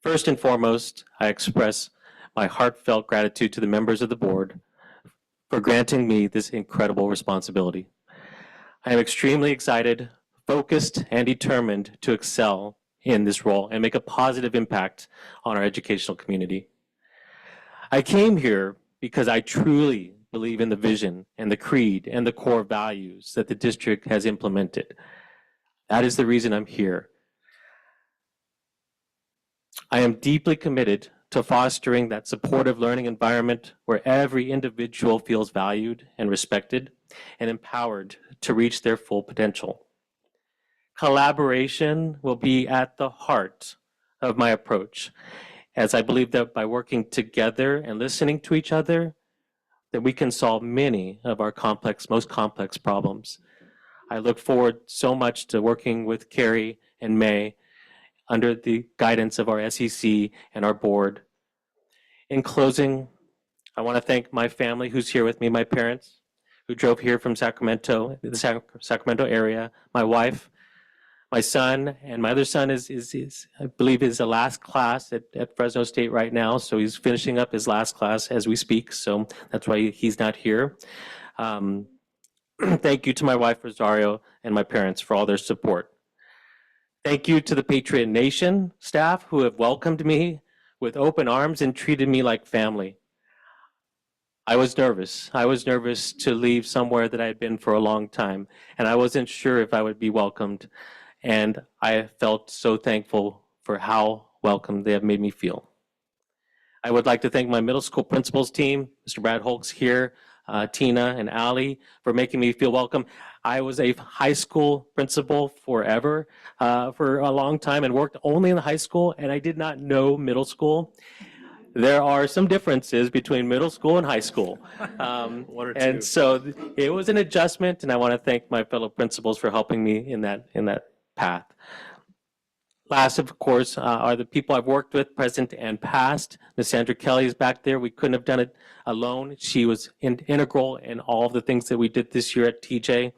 First and foremost, I express my heartfelt gratitude to the members of the board for granting me this incredible responsibility. I am extremely excited for focused and determined to excel in this role and make a positive impact on our educational community. I came here because I truly believe in the vision and the creed and the core values that the district has implemented. That is the reason I'm here. I am deeply committed to fostering that supportive learning environment where every individual feels valued and respected and empowered to reach their full potential. Collaboration will be at the heart of my approach, as I believe that by working together and listening to each other, that we can solve many of our most complex problems. I look forward so much to working with Carrie and May under the guidance of our SEC and our board. In closing, I want to thank my family who's here with me, my parents who drove here from Sacramento, the Sacramento area, my wife, my son, and my other son is I believe is the last class at Fresno State right now. So he's finishing up his last class as we speak. So that's why he's not here. Thank you to my wife, Rosario, and my parents for all their support. Thank you to the Patriot Nation staff who have welcomed me with open arms and treated me like family. I was nervous. I was nervous to leave somewhere that I had been for a long time, and I wasn't sure if I would be welcomed. And I felt so thankful for how welcome they have made me feel. I would like to thank my middle school principals team, Mr. Brad Holtz here, Tina and Allie, for making me feel welcome. I was a high school principal forever, for a long time, and worked only in the high school, and I did not know middle school. There are some differences between middle school and high school. One or two. And so it was an adjustment, and I want to thank my fellow principals for helping me in that path. Last, of course, are the people I've worked with, present and past. Ms. Sandra Kelly is back there. We couldn't have done it alone. She was integral in all of the things that we did this year at TJ.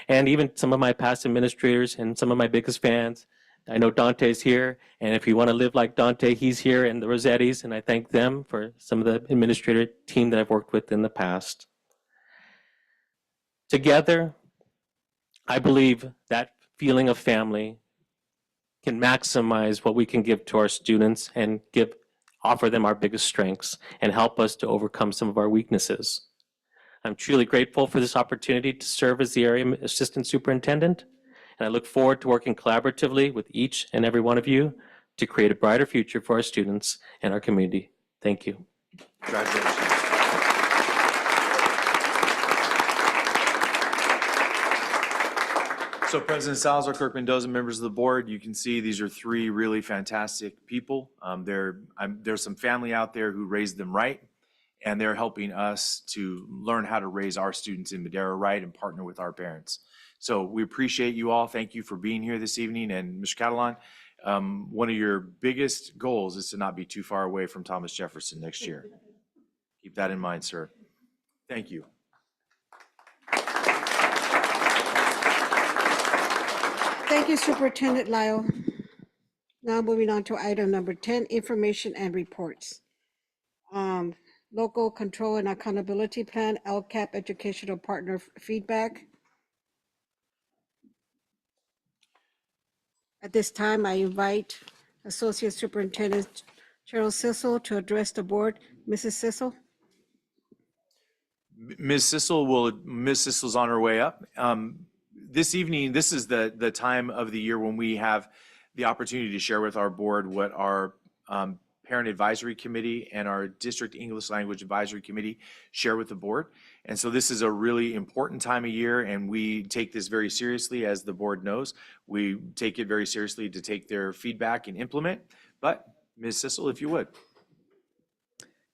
And even some of my past administrators and some of my biggest fans. I know Dante's here, and if you want to live like Dante, he's here, and the Rossettis, and I thank them for some of the administrator team that I've worked with in the past. Together, I believe that feeling of family can maximize what we can give to our students and offer them our biggest strengths and help us to overcome some of our weaknesses. I'm truly grateful for this opportunity to serve as the area assistant superintendent, and I look forward to working collaboratively with each and every one of you to create a brighter future for our students and our community. Thank you. Congratulations. So President Salazar, Clerk Mendoza, members of the board, you can see these are three really fantastic people. There's some family out there who raised them right, and they're helping us to learn how to raise our students in Madera right and partner with our parents. So we appreciate you all. Thank you for being here this evening. And Mr. Catalan, one of your biggest goals is to not be too far away from Thomas Jefferson next year. Keep that in mind, sir. Thank you. Thank you, Superintendent Lyle. Now moving on to item number 10, information and reports. Local Control and Accountability Plan, LCAP Educational Partner Feedback. At this time, I invite Associate Superintendent Cheryl Sissel to address the board. Mrs. Sissel? Ms. Sissel's on her way up. This evening, this is the time of the year when we have the opportunity to share with our board what our Parent Advisory Committee and our District English Language Advisory Committee share with the board. And so this is a really important time of year, and we take this very seriously, as the board knows. We take it very seriously to take their feedback and implement. But Ms. Sissel, if you would.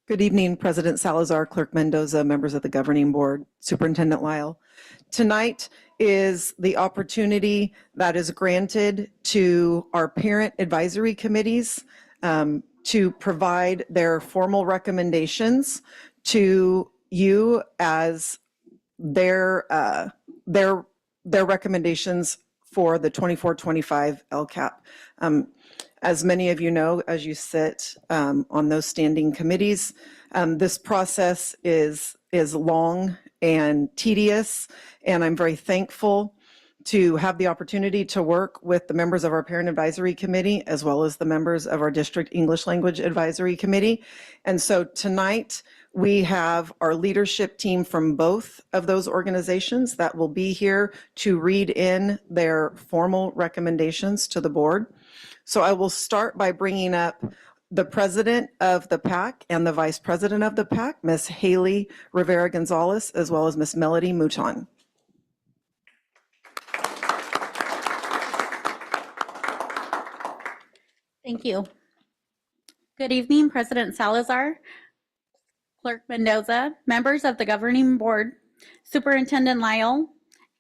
Good evening, President Salazar, Clerk Mendoza, members of the Governing Board, Superintendent Lyle. Tonight is the opportunity that is granted to our parent advisory committees to provide their formal recommendations to you as their recommendations for the 24-25 LCAP. As many of you know, as you sit on those standing committees, this process is long and tedious, and I'm very thankful to have the opportunity to work with the members of our Parent Advisory Committee as well as the members of our District English Language Advisory Committee. And so tonight we have our leadership team from both of those organizations that will be here to read in their formal recommendations to the board. So I will start by bringing up the president of the PAC and the vice president of the PAC, Ms. Haley Rivera Gonzalez, as well as Ms. Melody Mouton. Thank you. Good evening, President Salazar, Clerk Mendoza, members of the Governing Board, Superintendent Lyle,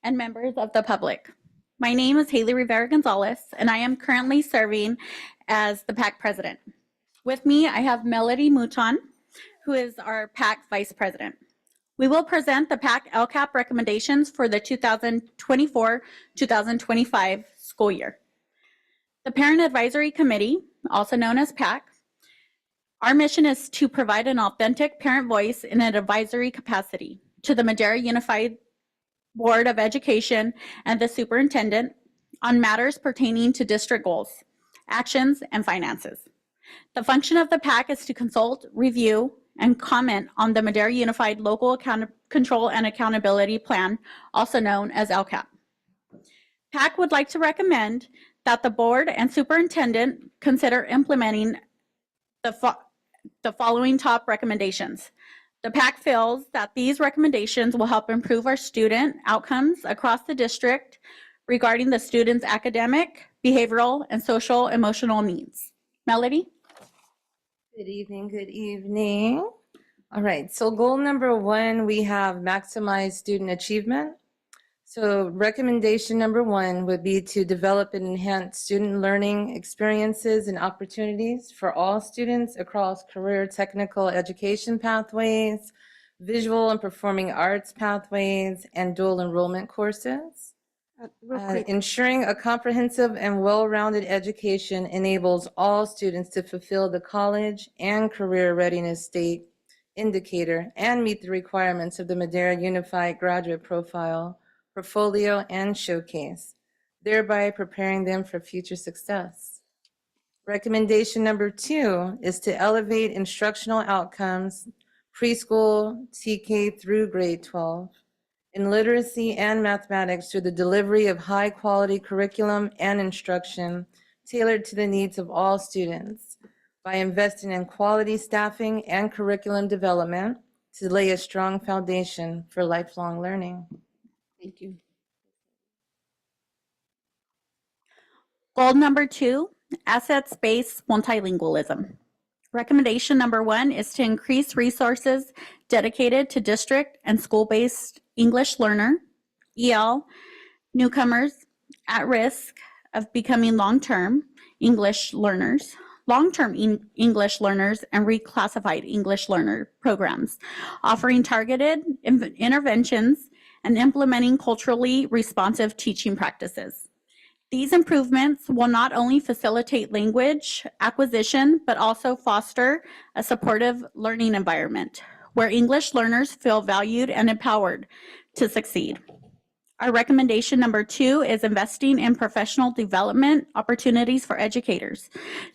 and members of the public. My name is Haley Rivera Gonzalez, and I am currently serving as the PAC president. With me, I have Melody Mouton, who is our PAC vice president. We will present the PAC LCAP recommendations for the 2024-2025 school year. The Parent Advisory Committee, also known as PAC, our mission is to provide an authentic parent voice in an advisory capacity to the Madera Unified Board of Education and the superintendent on matters pertaining to district goals, actions, and finances. The function of the PAC is to consult, review, and comment on the Madera Unified Local Control and Accountability Plan, also known as LCAP. PAC would like to recommend that the board and superintendent consider implementing the following top recommendations. The PAC feels that these recommendations will help improve our student outcomes across the district regarding the students' academic, behavioral, and social emotional needs. Melody? Good evening, good evening. All right, so goal number 1, we have maximize student achievement. So recommendation number 1 would be to develop and enhance student learning experiences and opportunities for all students across career technical education pathways, visual and performing arts pathways, and dual enrollment courses. Ensuring a comprehensive and well-rounded education enables all students to fulfill the college and career readiness state indicator and meet the requirements of the Madera Unified Graduate Profile, Portfolio, and Showcase, thereby preparing them for future success. Recommendation number 2 is to elevate instructional outcomes, preschool, TK through grade 12, in literacy and mathematics through the delivery of high-quality curriculum and instruction tailored to the needs of all students by investing in quality staffing and curriculum development to lay a strong foundation for lifelong learning. Thank you. Goal number 2, assets-based multilingualism. Recommendation number 1 is to increase resources dedicated to district and school-based English learner, EL, newcomers at risk of becoming long-term English learners, long-term English learners, and reclassified English learner programs, offering targeted interventions and implementing culturally responsive teaching practices. These improvements will not only facilitate language acquisition, but also foster a supportive learning environment where English learners feel valued and empowered to succeed. Our recommendation number 2 is investing in professional development opportunities for educators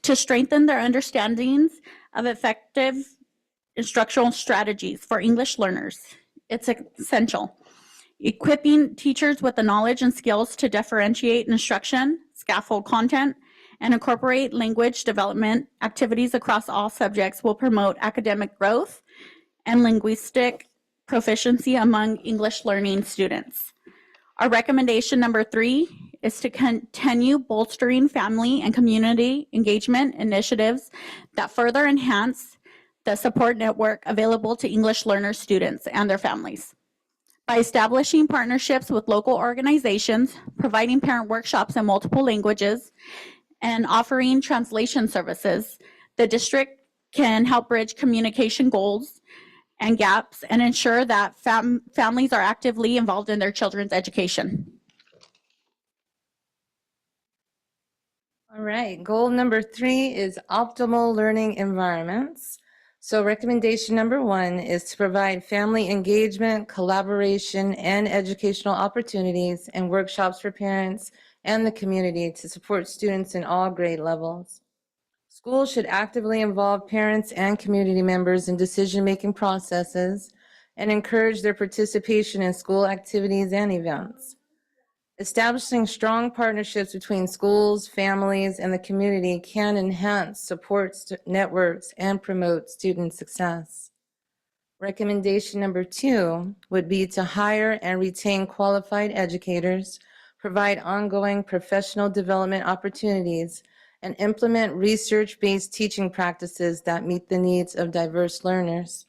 to strengthen their understandings of effective instructional strategies for English learners. It's essential. Equipping teachers with the knowledge and skills to differentiate instruction, scaffold content, and incorporate language development activities across all subjects will promote academic growth and linguistic proficiency among English learning students. Our recommendation number 3 is to continue bolstering family and community engagement initiatives that further enhance the support network available to English learner students and their families. By establishing partnerships with local organizations, providing parent workshops in multiple languages, and offering translation services, the district can help bridge communication goals and gaps and ensure that families are actively involved in their children's education. All right, goal number 3 is optimal learning environments. So recommendation number one is to provide family engagement, collaboration, and educational opportunities and workshops for parents and the community to support students in all grade levels. Schools should actively involve parents and community members in decision-making processes and encourage their participation in school activities and events. Establishing strong partnerships between schools, families, and the community can enhance support networks and promote student success. Recommendation number two would be to hire and retain qualified educators, provide ongoing professional development opportunities, and implement research-based teaching practices that meet the needs of diverse learners.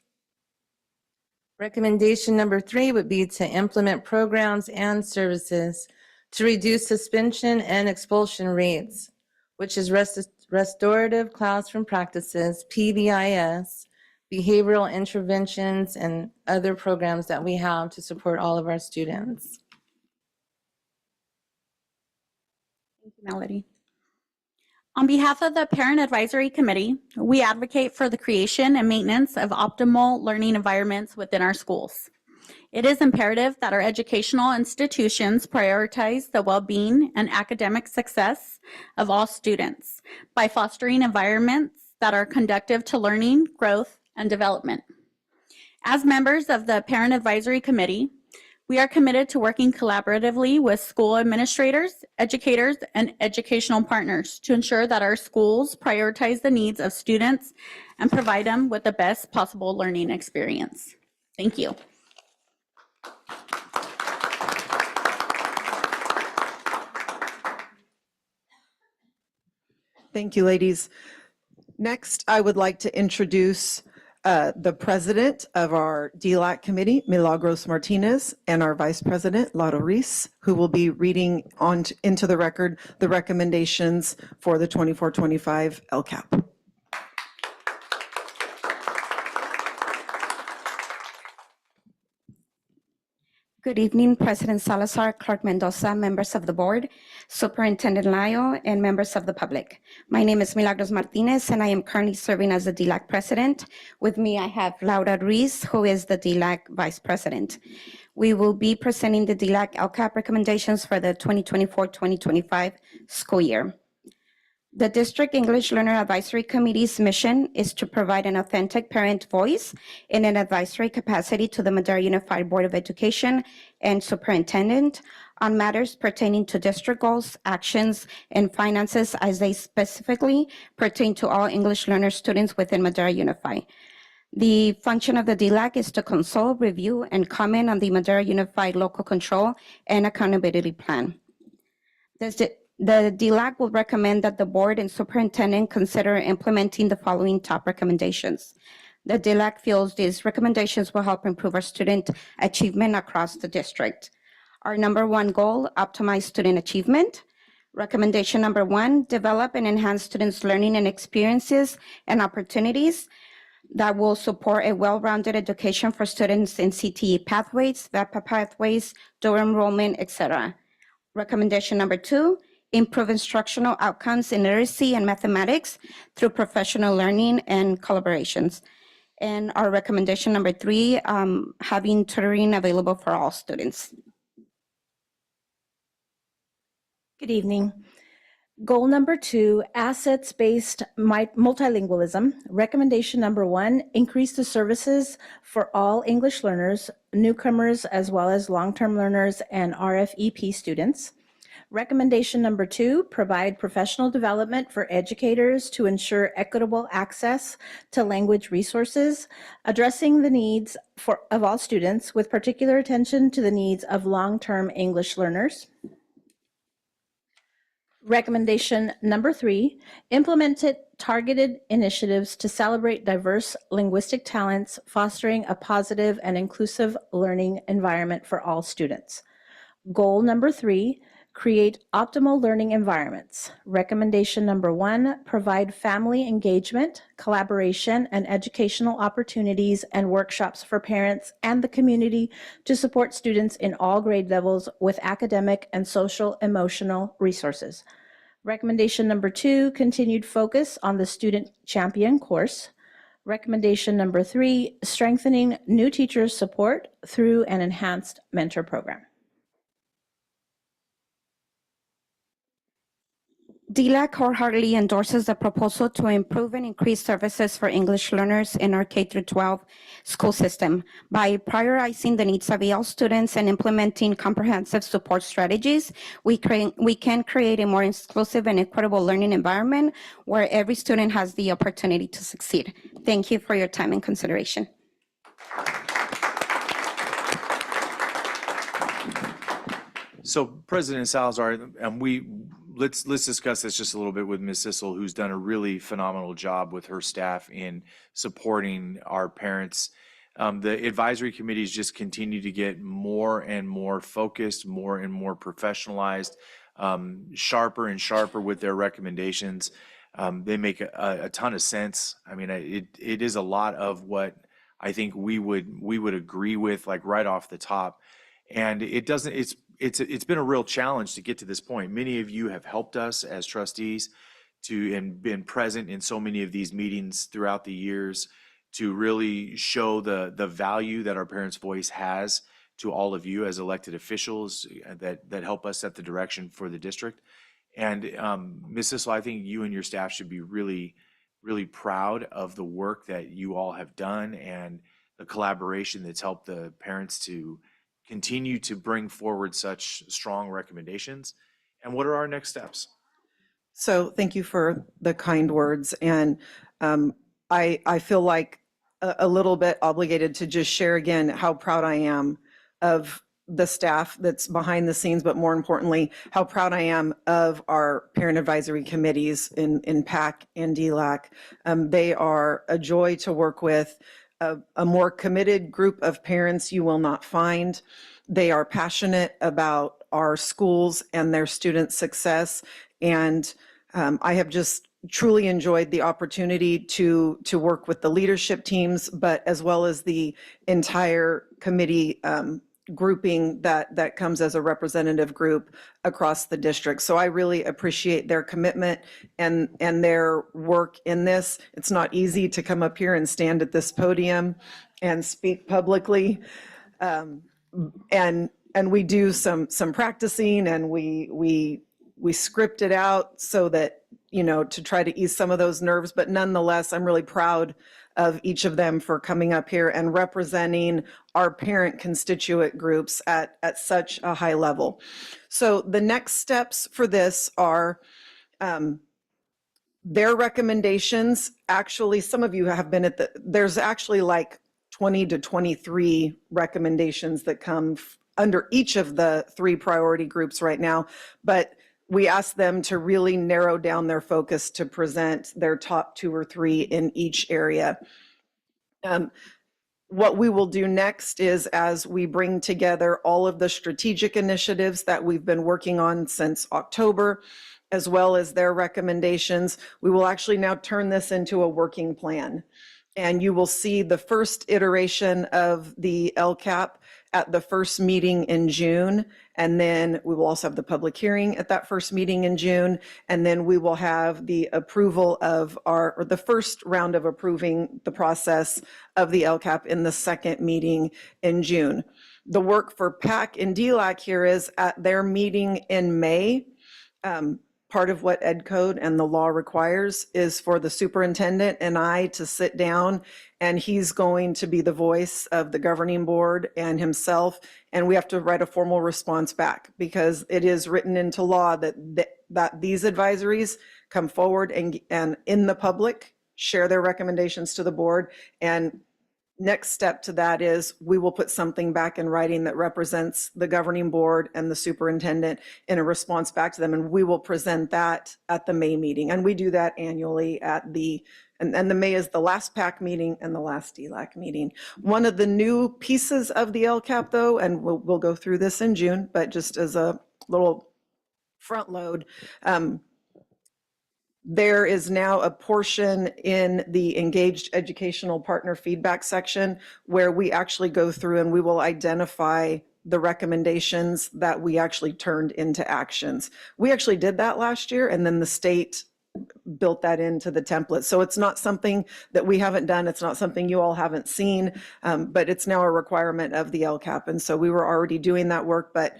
Recommendation number three would be to implement programs and services to reduce suspension and expulsion rates, which is restorative classroom practices, PBIS, behavioral interventions, and other programs that we have to support all of our students. Thank you, Melody. On behalf of the Parent Advisory Committee, we advocate for the creation and maintenance of optimal learning environments within our schools. It is imperative that our educational institutions prioritize the well-being and academic success of all students by fostering environments that are conducive to learning, growth, and development. As members of the Parent Advisory Committee, we are committed to working collaboratively with school administrators, educators, and educational partners to ensure that our schools prioritize the needs of students and provide them with the best possible learning experience. Thank you. Thank you, ladies. Next, I would like to introduce the president of our DLAC committee, Milagros Martinez, and our vice president, Laura Reese, who will be reading into the record the recommendations for the 24-25 LCAP. Good evening, President Salazar, Clerk Mendoza, members of the board, Superintendent Lyle, and members of the public. My name is Milagros Martinez, and I am currently serving as the DLAC president. With me, I have Laura Reese, who is the DLAC vice president. We will be presenting the DLAC LCAP recommendations for the 2024-2025 school year. The District English Learner Advisory Committee's mission is to provide an authentic parent voice in an advisory capacity to the Madera Unified Board of Education and superintendent on matters pertaining to district goals, actions, and finances as they specifically pertain to all English learner students within Madera Unified. The function of the DLAC is to consult, review, and comment on the Madera Unified Local Control and Accountability Plan. The DLAC will recommend that the board and superintendent consider implementing the following top recommendations. The DLAC feels these recommendations will help improve our student achievement across the district. Our number one goal, optimize student achievement. Recommendation number one, develop and enhance students' learning and experiences and opportunities that will support a well-rounded education for students in CTE pathways, VEPA pathways, dual enrollment, etc. Recommendation number two, improve instructional outcomes in literacy and mathematics through professional learning and collaborations. And our recommendation number three, having tutoring available for all students. Good evening. Goal number two, assets-based multilingualism. Recommendation number one, increase the services for all English learners, newcomers, as well as long-term learners and RFEP students. Recommendation number two, provide professional development for educators to ensure equitable access to language resources, addressing the needs of all students with particular attention to the needs of long-term English learners. Recommendation number three, implemented targeted initiatives to celebrate diverse linguistic talents, fostering a positive and inclusive learning environment for all students. Goal number three, create optimal learning environments. Recommendation number one, provide family engagement, collaboration, and educational opportunities and workshops for parents and the community to support students in all grade levels with academic and social emotional resources. Recommendation number two, continued focus on the Student Champion course. Recommendation number 3, strengthening new teachers' support through an enhanced mentor program. DLAC wholeheartedly endorses the proposal to improve and increase services for English learners in our K-12 school system. By prioritizing the needs of EL students and implementing comprehensive support strategies, we can create a more inclusive and equitable learning environment where every student has the opportunity to succeed. Thank you for your time and consideration. So President Salazar, let's discuss this just a little bit with Ms. Sissel, who's done a really phenomenal job with her staff in supporting our parents. The advisory committees just continue to get more and more focused, more and more professionalized, sharper and sharper with their recommendations. They make a ton of sense. I mean, it is a lot of what I think we would agree with, like right off the top. And it's been a real challenge to get to this point. Many of you have helped us as trustees and been present in so many of these meetings throughout the years to really show the value that our parents' voice has to all of you as elected officials that help us set the direction for the district. And Ms. Sissel, I think you and your staff should be really, really proud of the work that you all have done and the collaboration that's helped the parents to continue to bring forward such strong recommendations. And what are our next steps? So thank you for the kind words. And I feel like a little bit obligated to just share again how proud I am of the staff that's behind the scenes, but more importantly, how proud I am of our parent advisory committees in PAC and DLAC. They are a joy to work with. A more committed group of parents you will not find. They are passionate about our schools and their student success. And I have just truly enjoyed the opportunity to work with the leadership teams, but as well as the entire committee grouping that comes as a representative group across the district. So I really appreciate their commitment and their work in this. It's not easy to come up here and stand at this podium and speak publicly. And we do some practicing, and we script it out so that, you know, to try to ease some of those nerves. But nonetheless, I'm really proud of each of them for coming up here and representing our parent constituent groups at such a high level. So the next steps for this are their recommendations. Actually, some of you have been there's actually like 20 to 23 recommendations that come under each of the 3 priority groups right now. But we asked them to really narrow down their focus to present their top 2 or 3 in each area. What we will do next is, as we bring together all of the strategic initiatives that we've been working on since October, as well as their recommendations, we will actually now turn this into a working plan. And you will see the first iteration of the LCAP at the first meeting in June. And then we will also have the public hearing at that first meeting in June. And then we will have the approval of the first round of approving the process of the LCAP in the second meeting in June. The work for PAC and DLAC here is at their meeting in May. Part of what Ed Code and the law requires is for the superintendent and I to sit down, and he's going to be the voice of the governing board and himself, and we have to write a formal response back, because it is written into law that these advisories come forward and in the public share their recommendations to the board. And next step to that is we will put something back in writing that represents the governing board and the superintendent in a response back to them, and we will present that at the May meeting. And we do that annually at the May is the last PAC meeting and the last DLAC meeting. One of the new pieces of the LCAP, though, and we'll go through this in June, but just as a little front load, there is now a portion in the engaged educational partner feedback section where we actually go through and we will identify the recommendations that we actually turned into actions. We actually did that last year, and then the state built that into the template. So it's not something that we haven't done. It's not something you all haven't seen, but it's now a requirement of the LCAP. And so we were already doing that work, but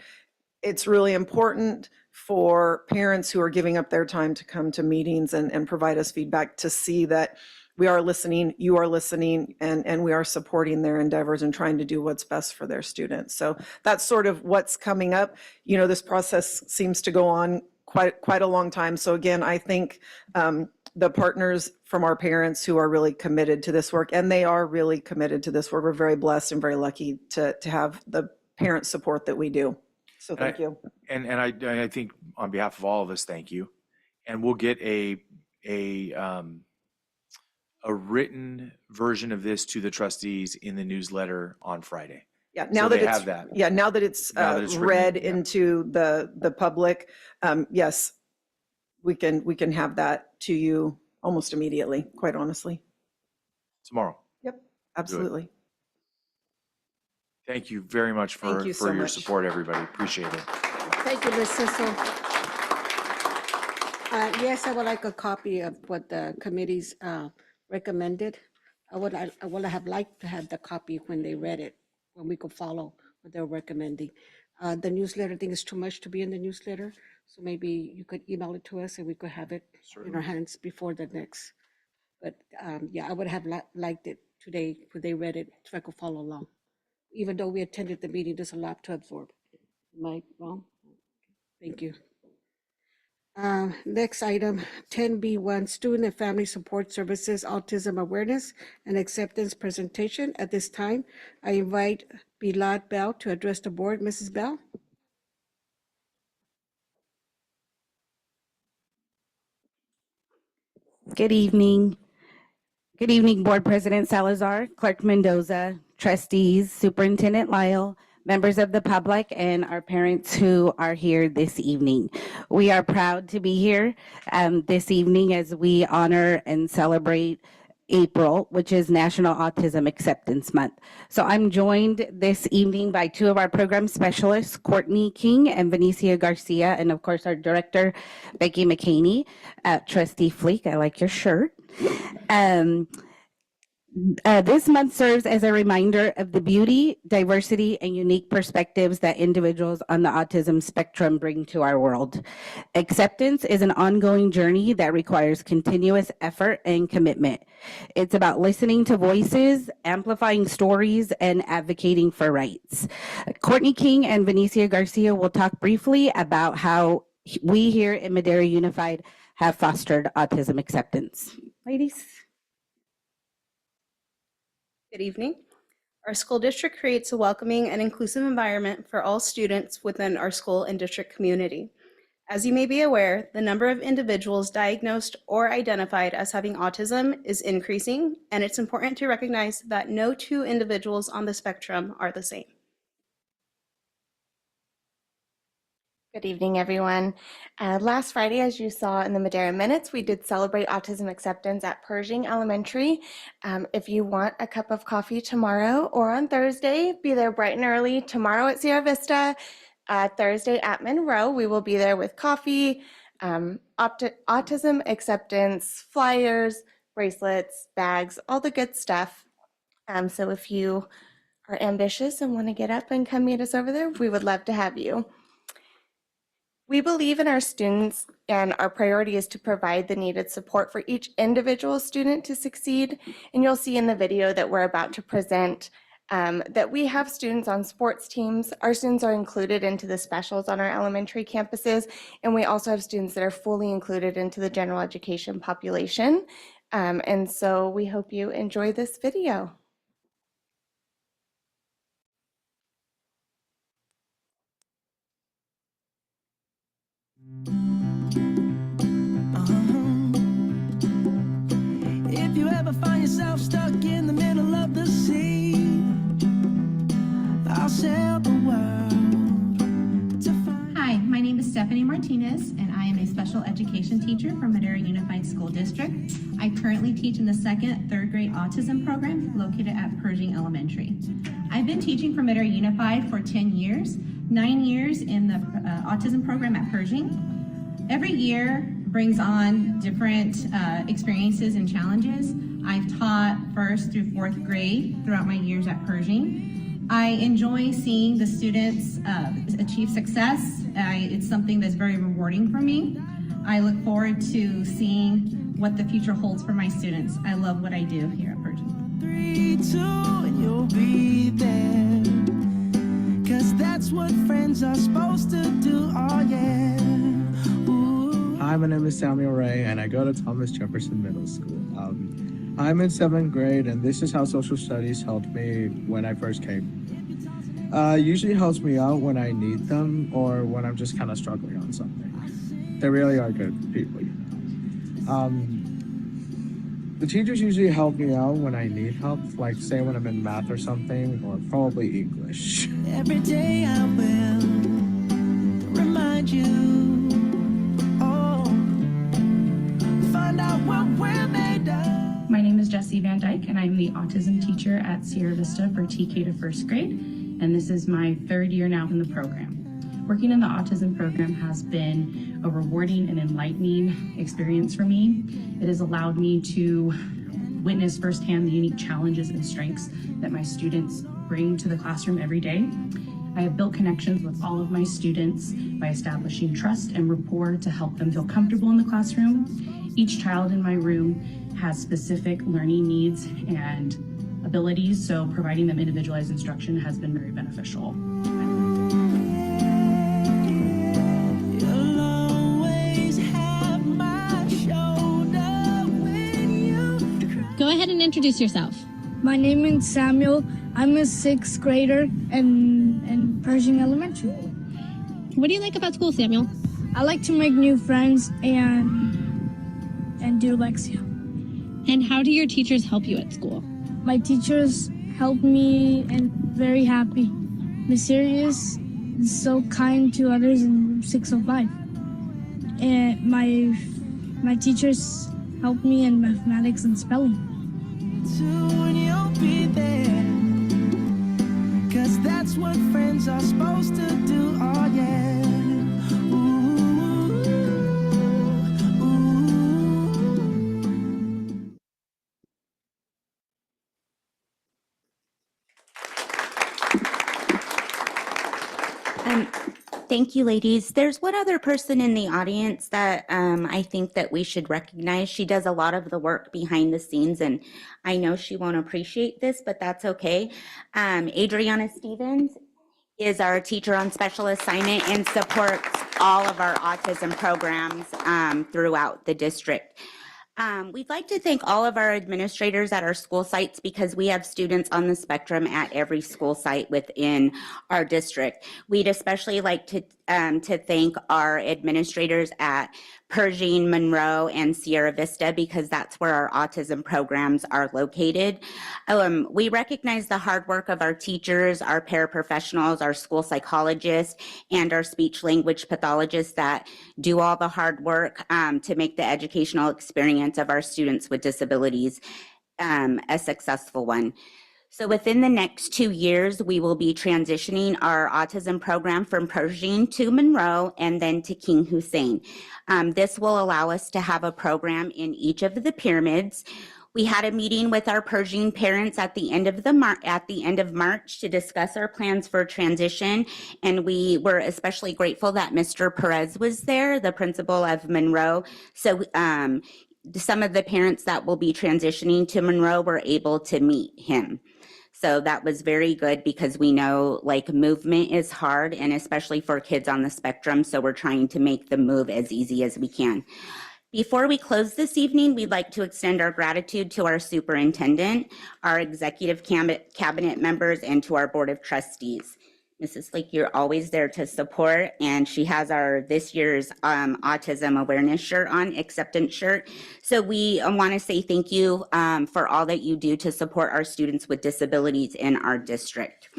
it's really important for parents who are giving up their time to come to meetings and provide us feedback to see that we are listening, you are listening, and we are supporting their endeavors and trying to do what's best for their students. So that's sort of what's coming up. You know, this process seems to go on quite a long time. So again, I think the partners from our parents who are really committed to this work, and they are really committed to this work. We're very blessed and very lucky to have the parent support that we do. So thank you. And I think on behalf of all of us, thank you. And we'll get a written version of this to the trustees in the newsletter on Friday. Yeah, So now that they it's have that. yeah, now that it's read into the public, yes, we can have that to you almost immediately, quite honestly. Tomorrow. Yep, absolutely. Thank you very much for Thank you so your much. support, everybody. Appreciate it. Thank you, Ms. Sissel. Yes, I would like a copy of what the committees recommended. I would have liked to have the copy when they read it, when we could follow what they're recommending. The newsletter thing is too much to be in the newsletter, so maybe you could email it to us and we could have it in our hands before the next. But yeah, I would have liked it today when they read it, so I could follow along. Even though we attended the meeting, there's a lot to absorb. Am I wrong? Thank you. Next item, 10B1, Student and Family Support Services Autism Awareness and Acceptance Presentation. At this time, I invite Bilad Bell to address the board. Mrs. Bell? Good evening. Good evening, Board President Salazar, Clerk Mendoza, trustees, Superintendent Lyle, members of the public, and our parents who are here this evening. We are proud to be here this evening as we honor and celebrate April, which is National Autism Acceptance Month. So I'm joined this evening by two of our program specialists, Courtney King and Venicia Garcia, and of course our director, Becky McCaney. Trustee Fleek, I like your shirt. This month serves as a reminder of the beauty, diversity, and unique perspectives that individuals on the autism spectrum bring to our world. Acceptance is an ongoing journey that requires continuous effort and commitment. It's about listening to voices, amplifying stories, and advocating for rights. Courtney King and Venicia Garcia will talk briefly about how we here in Madera Unified have fostered autism acceptance. Ladies. Good evening. Our school district creates a welcoming and inclusive environment for all students within our school and district community. As you may be aware, the number of individuals diagnosed or identified as having autism is increasing, and it's important to recognize that no two individuals on the spectrum are the same. Good evening, everyone. Last Friday, as you saw in the Madera Minutes, we did celebrate autism acceptance at Pershing Elementary. If you want a cup of coffee tomorrow or on Thursday, be there bright and early. Tomorrow at Sierra Vista, Thursday at Monroe, we will be there with coffee, autism acceptance, flyers, bracelets, bags, all the good stuff. So if you are ambitious and want to get up and come meet us over there, we would love to have you. We believe in our students, and our priority is to provide the needed support for each individual student to succeed. And you'll see in the video that we're about to present that we have students on sports teams. Our students are included into the specials on our elementary campuses, and we also have students that are fully included into the general education population. And so we hope you enjoy this video. If you ever find yourself stuck in the middle of the sea, I'll sail the world to find. Hi, my name is Stephanie Martinez, and I am a special education teacher for Madera Unified School District. I currently teach in the 2nd, 3rd grade autism program located at Pershing Elementary. I've been teaching for Madera Unified for 10 years, 9 years in the autism program at Pershing. Every year, brings on different experiences and challenges. I've taught 1st through 4th grade throughout my years at Pershing. I enjoy seeing the students achieve success. It's something that's very rewarding for me. I look forward to seeing what the future holds for my students. I love what I do here at Pershing. 3, 2, and you'll be there. 'Cause that's what friends are supposed to do. Oh yeah. Ooh. Hi, my name is Samuel Ray, and I go to Thomas Jefferson Middle School. I'm in 7th grade, and this is how social studies helped me when I first came. Usually helps me out when I need them or when I'm just kind of struggling on something. They really are good people, you know. The teachers usually help me out when I need help, like say when I'm in math or something, or probably English. Every day I will remind you. Oh, find out what we're made of. My name is Jessie Van Dyke, and I'm the autism teacher at Sierra Vista for TK to 1st grade, and this is my 3rd year now in the program. Working in the autism program has been a rewarding and enlightening experience for me. It has allowed me to witness firsthand the unique challenges and strengths that my students bring to the classroom every day. I have built connections with all of my students by establishing trust and rapport to help them feel comfortable in the classroom. Each child in my room has specific learning needs and abilities, so providing them individualized instruction has been very beneficial. Go ahead and introduce yourself. My name is Samuel. I'm a 6th grader in Pershing Elementary. What do you like about school, Samuel? I like to make new friends and do Lexia. And how do your teachers help you at school? My teachers help me and very happy. Miss Sirius is so kind to others in 605. And my teachers help me in mathematics and spelling. Soon you'll be there. 'Cause that's what friends are supposed to do. Oh yeah. Thank you, ladies. There's one other person in the audience that I think that we should recognize. She does a lot of the work behind the scenes, and I know she won't appreciate this, but that's okay. Adriana Stevens is our teacher on special assignment and supports all of our autism programs throughout the district. We'd like to thank all of our administrators at our school sites because we have students on the spectrum at every school site within our district. We'd especially like to thank our administrators at Pershing, Monroe, and Sierra Vista because that's where our autism programs are located. We recognize the hard work of our teachers, our paraprofessionals, our school psychologists, and our speech language pathologists that do all the hard work to make the educational experience of our students with disabilities a successful one. So within the next 2 years, we will be transitioning our autism program from Pershing to Monroe and then to King Hussein. This will allow us to have a program in each of the pyramids. We had a meeting with our Pershing parents at the end of March to discuss our plans for transition, and we were especially grateful that Mr. Perez was there, the principal of Monroe. So some of the parents that will be transitioning to Monroe were able to meet him. So that was very good because we know like movement is hard, and especially for kids on the spectrum. So we're trying to make the move as easy as we can. Before we close this evening, we'd like to extend our gratitude to our superintendent, our executive cabinet members, and to our board of trustees. Mrs. Lake, you're always there to support, and she has our this year's autism awareness shirt on, acceptance shirt. So we want to say thank you for all that you do to support our students with disabilities in our district.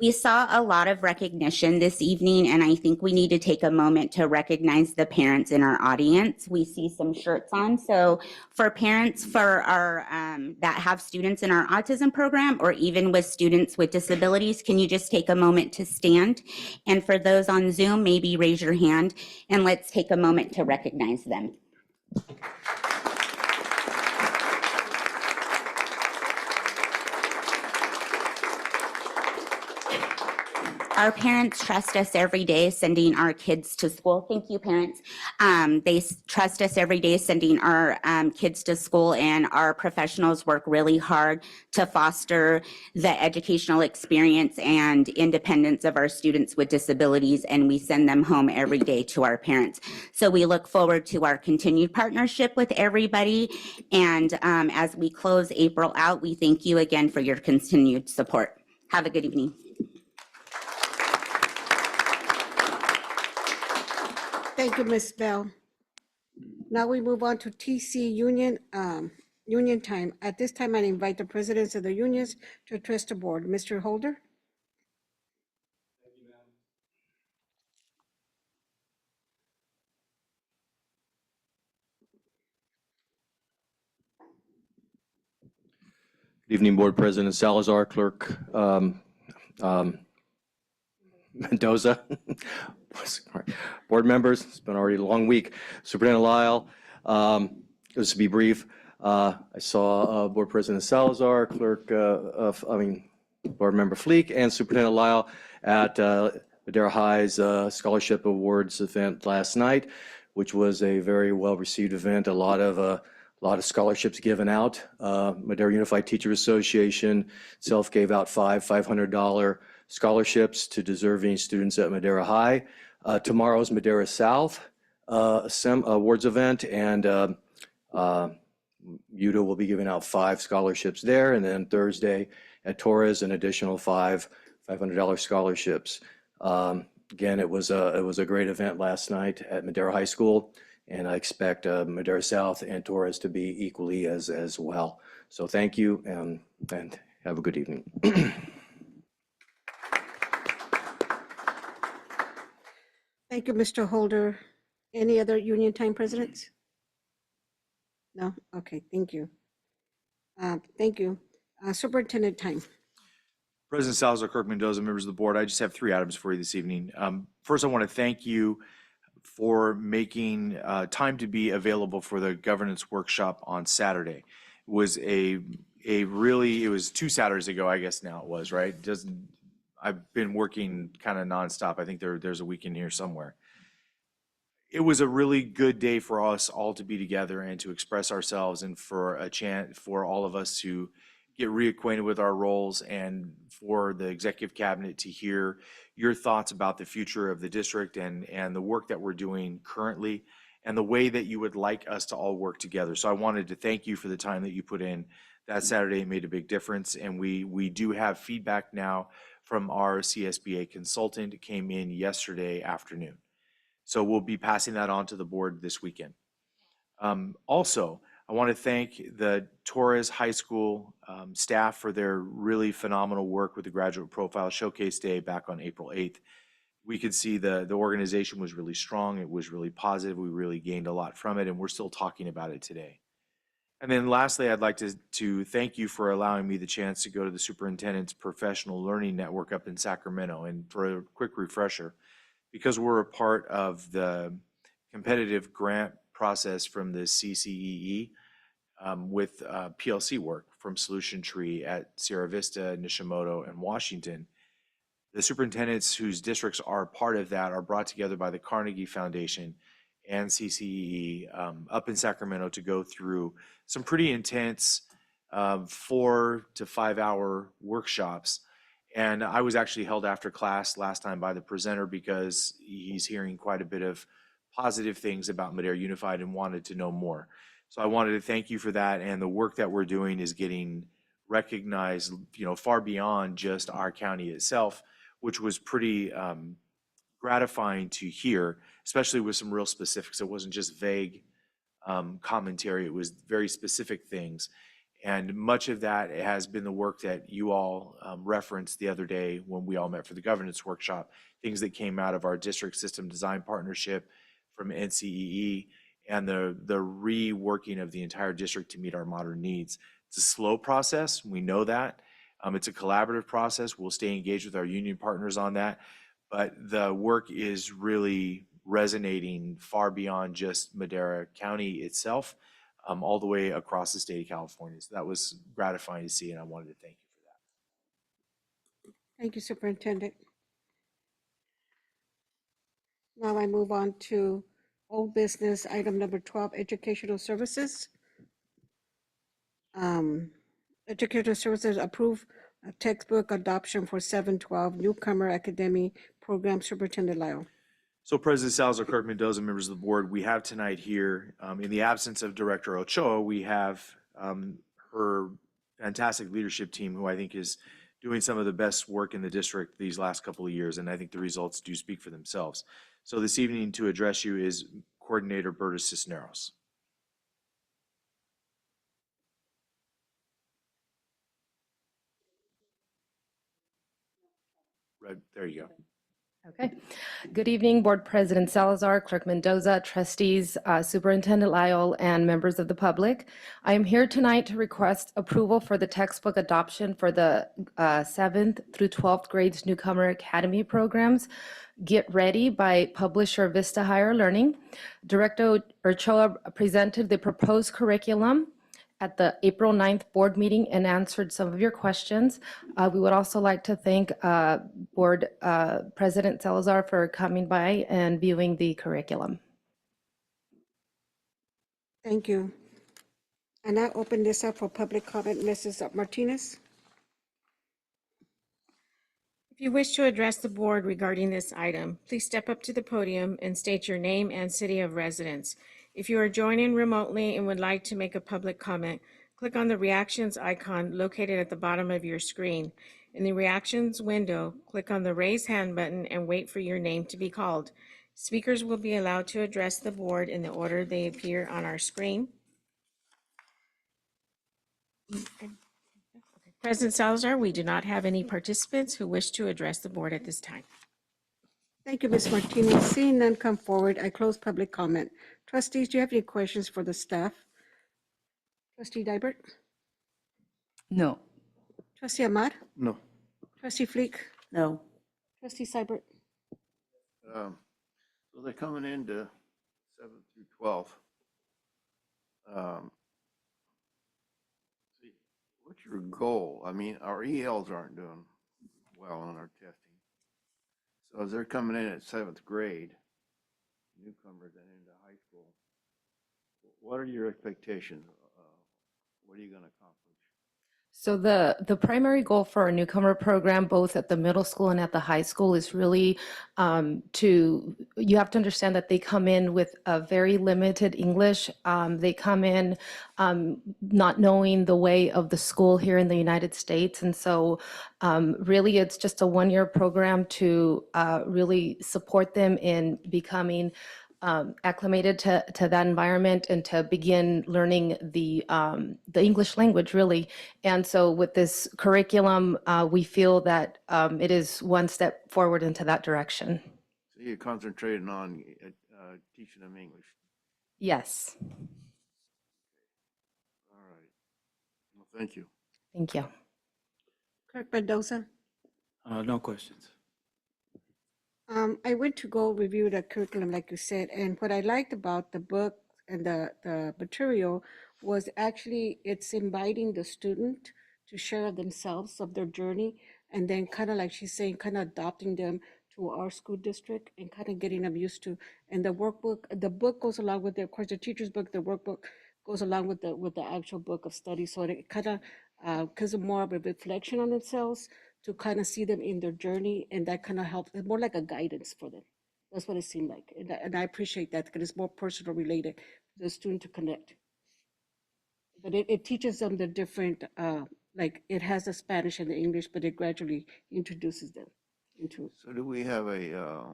We saw a lot of recognition this evening, and I think we need to take a moment to recognize the parents in our audience. We see some shirts on. So for parents for our that have students in our autism program, or even with students with disabilities, can you just take a moment to stand? And for those on Zoom, maybe raise your hand, and let's take a moment to recognize them. Our parents trust us every day sending our kids to school. Thank you, parents. They trust us every day sending our kids to school, and our professionals work really hard to foster the educational experience and independence of our students with disabilities, and we send them home every day to our parents. So we look forward to our continued partnership with everybody, and as we close April out, we thank you again for your continued support. Have a good evening. Thank you, Ms. Bell. Now we move on to TC Union, union time. At this time, I invite the presidents of the unions to address the board. Mr. Holder? Good evening, Board President Salazar, Clerk Mendoza, board members. It's been already a long week. Superintendent Lyle, just to be brief, I saw Board President Salazar, Board Member Fleek, and Superintendent Lyle at Madera High's Scholarship Awards event last night, which was a very well-received event. A lot of scholarships given out. Madera Unified Teachers Association itself gave out five $500 scholarships to deserving students at Madera High. Tomorrow's Madera South awards event, and UTA will be giving out 5 scholarships there, and then Thursday at Torres an additional $500 scholarships. Again, it was a great event last night at Madera High School, and I expect Madera South and Torres to be equally as well. So thank you, and have a good evening. Thank you, Mr. Holder. Any other union time presidents? No? Okay, thank you. Thank you. Superintendent time. President Salazar, Clerk Mendoza, members of the board, I just have 3 items for you this evening. First, I want to thank you for making time to be available for the governance workshop on Saturday. It was it was 2 Saturdays ago, I guess now it was, right? I've been working kind of nonstop. I think there's a weekend here somewhere. It was a really good day for us all to be together and to express ourselves, and for a chance for all of us to get reacquainted with our roles, and for the executive cabinet to hear your thoughts about the future of the district and the work that we're doing currently and the way that you would like us to all work together. So I wanted to thank you for the time that you put in. That Saturday made a big difference, and we do have feedback now from our CSBA consultant. It came in yesterday afternoon. So we'll be passing that on to the board this weekend. Also, I want to thank the Torres High School staff for their really phenomenal work with the Graduate Profile Showcase Day back on April 8th. We could see the organization was really strong. It was really positive. We really gained a lot from it, and we're still talking about it today. And then lastly, I'd like to thank you for allowing me the chance to go to the Superintendent's Professional Learning Network up in Sacramento. And for a quick refresher, because we're a part of the competitive grant process from the CCEE with PLC work from Solution Tree at Sierra Vista, Nishimoto, and Washington, the superintendents whose districts are part of that are brought together by the Carnegie Foundation and CCEE up in Sacramento to go through some pretty intense 4 to 5 hour workshops. And I was actually held after class last time by the presenter because he's hearing quite a bit of positive things about Madera Unified and wanted to know more. So I wanted to thank you for that, and the work that we're doing is getting recognized, far beyond just our county itself, which was pretty gratifying to hear, especially with some real specifics. It wasn't just vague commentary, it was very specific things. And much of that has been the work that you all referenced the other day when we all met for the governance workshop, things that came out of our district system design partnership from NCEE and the reworking of the entire district to meet our modern needs. It's a slow process. We know that. It's a collaborative process. We'll stay engaged with our union partners on that. But the work is really resonating far beyond just Madera County itself, all the way across the state of California. So that was gratifying to see, and I wanted to thank you for that. Thank you, Superintendent. Now I move on to old business, item number 12, educational services. Educational services approve a textbook adoption for 712 newcomer academy program. Superintendent Lyle. So President Salazar, Clerk Mendoza, members of the board, we have tonight here, in the absence of Director Ochoa, we have her fantastic leadership team who I think is doing some of the best work in the district these last couple of years, and I think the results do speak for themselves. So this evening to address you is Coordinator Berta Cisneros. Right, there you go. Okay. Good evening, Board President Salazar, Clerk Mendoza, trustees, Superintendent Lyle, and members of the public. I am here tonight to request approval for the textbook adoption for the 7th through 12th grades newcomer academy programs. Get Ready by publisher Vista Higher Learning. Director Ochoa presented the proposed curriculum at the April 9th board meeting and answered some of your questions. We would also like to thank Board President Salazar for coming by and viewing the curriculum. Thank you. And I open this up for public comment. Mrs. Martinez? If you wish to address the board regarding this item, please step up to the podium and state your name and city of residence. If you are joining remotely and would like to make a public comment, click on the reactions icon located at the bottom of your screen. In the reactions window, click on the raise hand button and wait for your name to be called. Speakers will be allowed to address the board in the order they appear on our screen. President Salazar, we do not have any participants who wish to address the board at this time. Thank you, Ms. Martinez. Seeing none come forward, I close public comment. Trustees, do you have any questions for the staff? Trustee Dybert? No. Trustee Ahmad? No. Trustee Fleek? No. Trustee Seibert? So they're coming into 7 through 12. What's your goal? I mean, our ELs aren't doing well on our testing. So as they're coming in at 7th grade, newcomers and into high school, what are your expectations? What are you going to accomplish? So the primary goal for our newcomer program, both at the middle school and at the high school, is really you have to understand that they come in with a very limited English. They come in not knowing the way of the school here in the United States. And so really it's just a one-year program to really support them in becoming acclimated to that environment and to begin learning the English language, really. And so with this curriculum, we feel that it is one step forward into that direction. So you're concentrating on teaching them English. Yes. All right. Well, thank you. Thank you. Clerk Mendoza? No questions. I went to go review the curriculum, like you said, and what I liked about the book and the material was actually it's inviting the student to share themselves of their journey, and then kind of like she's saying, kind of adopting them to our school district and kind of getting them used to. And the workbook, the book goes along with of course, the teacher's book, the workbook goes along with the actual book of study. So it kind of gives them more of a reflection on themselves, to kind of see them in their journey, and that kind of helps. It's more like a guidance for them. That's what it seemed like, and I appreciate that because it's more personal related for the student to connect. But it teaches them the different, like it has the Spanish and the English, but it gradually introduces them into. So do we have a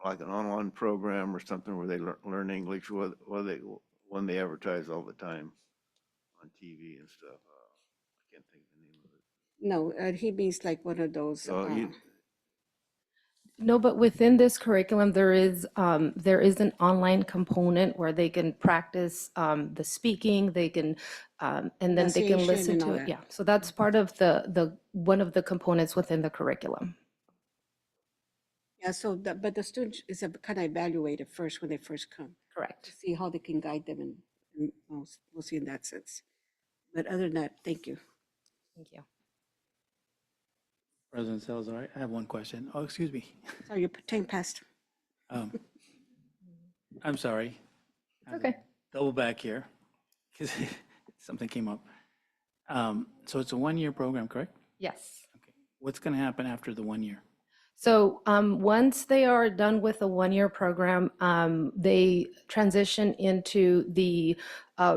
like an online program or something where they learn English when they advertise all the time on TV and stuff? No, he means like one of those. So you, No, but within this curriculum, there is an online component where they can practice the speaking, they can, and then they can Pronunciation listen and all to it. that. Yeah, so that's part of the one of the components within the curriculum. Yeah, so, but the student is kind of evaluated first when they first come. To Correct. see how they can guide them and we'll see in that sense. But other than that, thank you. Thank you. President Salazar, I have one question. Oh, excuse me. Sorry, your time passed. I'm sorry. Okay. Double back here, because something came up. So it's a 1-year program, correct? Yes. What's going to happen after the 1 year? So once they are done with a 1-year program, they transition into the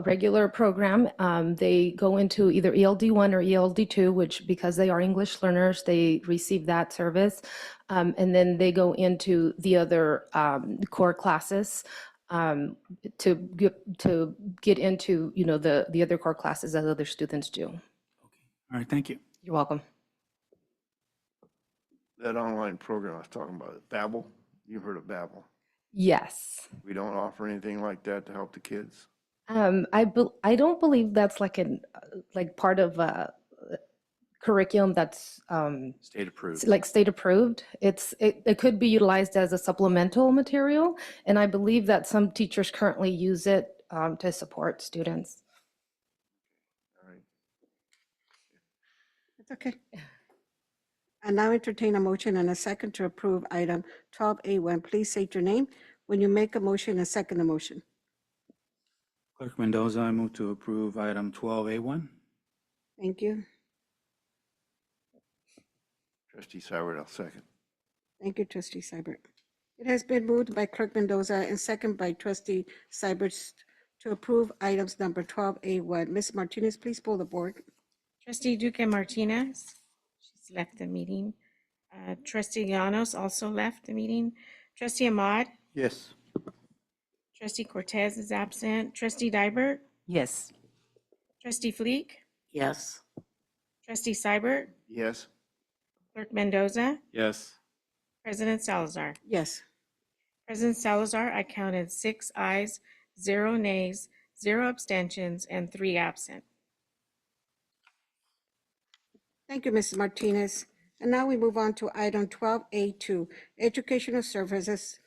regular program. They go into either ELD1 or ELD2, which because they are English learners, they receive that service. And then they go into the other core classes to get into, the other core classes that other students do. All right, thank you. You're welcome. that online program I was talking about, Babbel, you've heard of Babbel. Yes. We don't offer anything like that to help the kids. I don't believe that's like part of a curriculum that's State approved. like state approved. It could be utilized as a supplemental material, and I believe that some teachers currently use it to support students. All right. It's okay. I now entertain a motion and a second to approve item 12A1. Please state your name when you make a motion and second the motion. Clerk Mendoza, I move to approve item 12A1. Thank you. Trustee Cybert, I'll second. Thank you, Trustee Seibert. It has been moved by Clerk Mendoza and second by Trustee Seibert to approve items number 12A1. Ms. Martinez, please pull the board. Trustee Duque Martinez, she's left the meeting. Trustee Llanos also left the meeting. Trustee Ahmad, Yes. Trustee Cortez is absent. Trustee Dybert, Yes. Trustee Fleek, Yes. Trustee Seibert, Yes. Clerk Mendoza, Yes. President Salazar. Yes. President Salazar, I counted 6 ayes, 0 nays, 0 abstentions, and 3 absent. Thank you, Mrs. Martinez. And now we move on to item 12A2, Educational Services,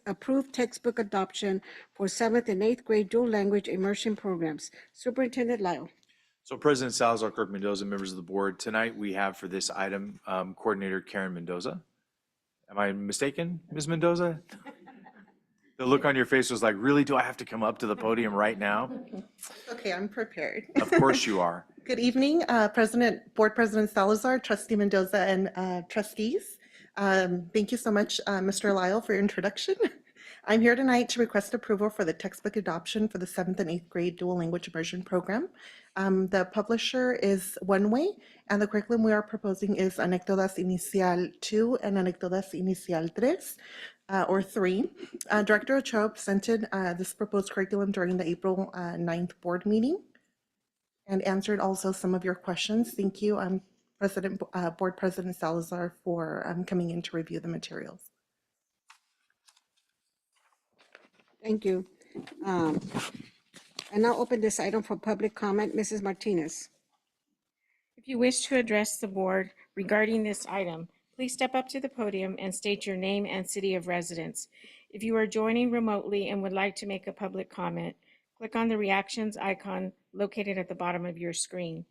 approved textbook adoption for 7th and 8th grade dual language immersion programs. Superintendent Lyle. So President Salazar, Clerk Mendoza, members of the board, tonight we have for this item Coordinator Karen Mendoza. Am I mistaken, Ms. Mendoza? The look on your face was like, really, do I have to come up to the podium right now? Okay, I'm prepared. Of course you are. Good evening, Board President Salazar, Trustee Mendoza, and trustees. Thank you so much, Mr. Lyle, for your introduction. I'm here tonight to request approval for the textbook adoption for the 7th and 8th grade dual language immersion program. The publisher is One Way, and the curriculum we are proposing is Anécdotas Inicial 2 and Anécdotas Inicial 3, or 3. Director Ochoa presented this proposed curriculum during the April 9th board meeting and answered also some of your questions. Thank you, Board President Salazar, for coming in to review the materials. Thank you. I now open this item for public comment. Mrs. Martinez. If you wish to address the board regarding this item, please step up to the podium and state your name and city of residence. If you are joining remotely and would like to make a public comment, click on the reactions icon located at the bottom of your screen.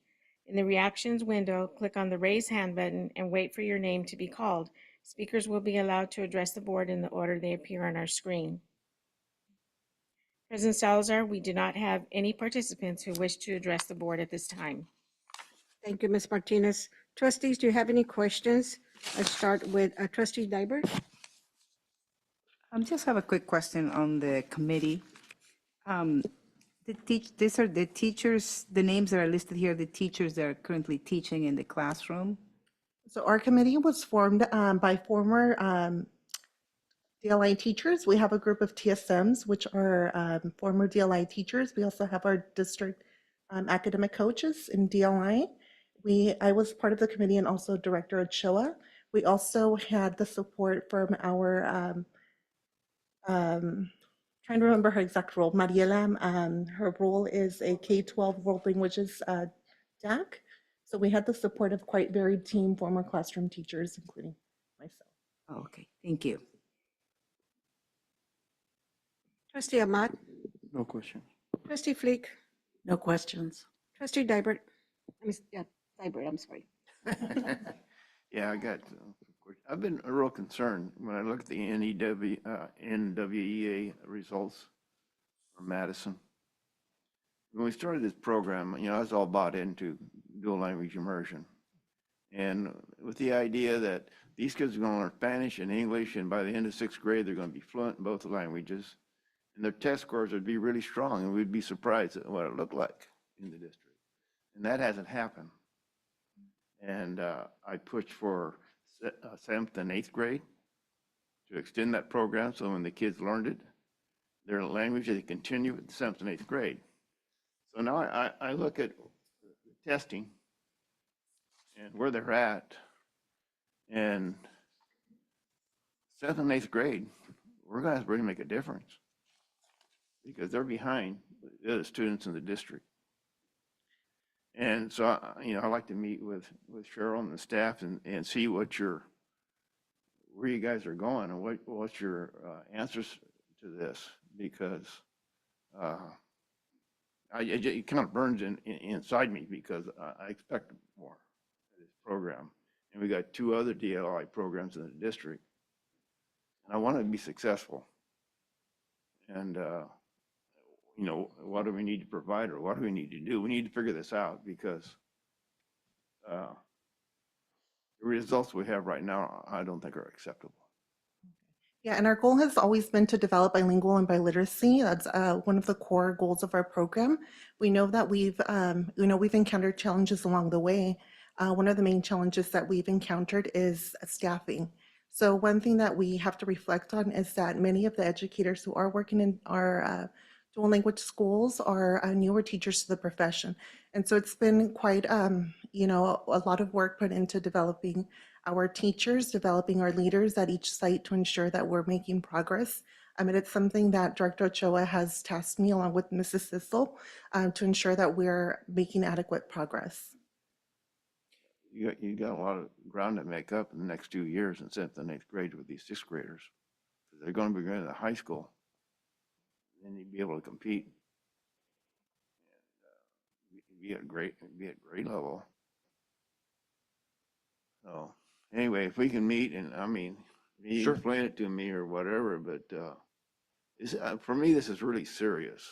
In the reactions window, click on the raise hand button and wait for your name to be called. Speakers will be allowed to address the board in the order they appear on our screen. President Salazar, we do not have any participants who wish to address the board at this time. Thank you, Ms. Martinez. Trustees, do you have any questions? Let's start with Trustee Dybert. I just have a quick question on the committee. These are the teachers, the names that are listed here, the teachers that are currently teaching in the classroom. So our committee was formed by former DLI teachers. We have a group of TSMs, which are former DLI teachers. We also have our district academic coaches in DLI. I was part of the committee and also Director Ochoa. We also had the support from our, trying to remember her exact role, Mariela. Her role is a K-12 World Languages DAC. So we had the support of quite varied team, former classroom teachers, including myself. Okay, thank you. Trustee Ahmad, No question. Trustee Fleek, No questions. Trustee Dybert, yeah, Dybert, I'm sorry. Yeah, I got, I've been real concerned when I look at the NWEA results from Madison. When we started this program, I was all bought into dual language immersion. And with the idea that these kids are going to learn Spanish and English, and by the end of 6th grade, they're going to be fluent in both languages. And their test scores would be really strong, and we'd be surprised at what it looked like in the district. And that hasn't happened. And I pushed for 7th and 8th grade to extend that program so when the kids learned it, their language, they continue with 7th and 8th grade. So now I look at the testing and where they're at, and 7th and 8th grade, we're going to have to really make a difference because they're behind the other students in the district. And so, I like to meet with Cheryl and the staff and see where you guys are going and what's your answers to this, because it kind of burns inside me because I expect more of this program. And we got 2 other DLI programs in the district, and I want to be successful. And what do we need to provide, or what do we need to do? We need to figure this out because the results we have right now, I don't think are acceptable. Yeah, and our goal has always been to develop bilingual and biliteracy. That's one of the core goals of our program. We know that we've encountered challenges along the way. One of the main challenges that we've encountered is staffing. So one thing that we have to reflect on is that many of the educators who are working in our dual language schools are newer teachers to the profession. And so it's been quite, a lot of work put into developing our teachers, developing our leaders at each site to ensure that we're making progress. I mean, it's something that Director Ochoa has tasked me along with Mrs. Sissel to ensure that we're making adequate progress. You got a lot of ground to make up in the next 2 years in 7th and 8th grade with these 6th graders. They're going to be going to high school. Then you'd be able to compete and be at grade level. So anyway, if we can meet, and you Sure. explain it to me or whatever, but for me, this is really serious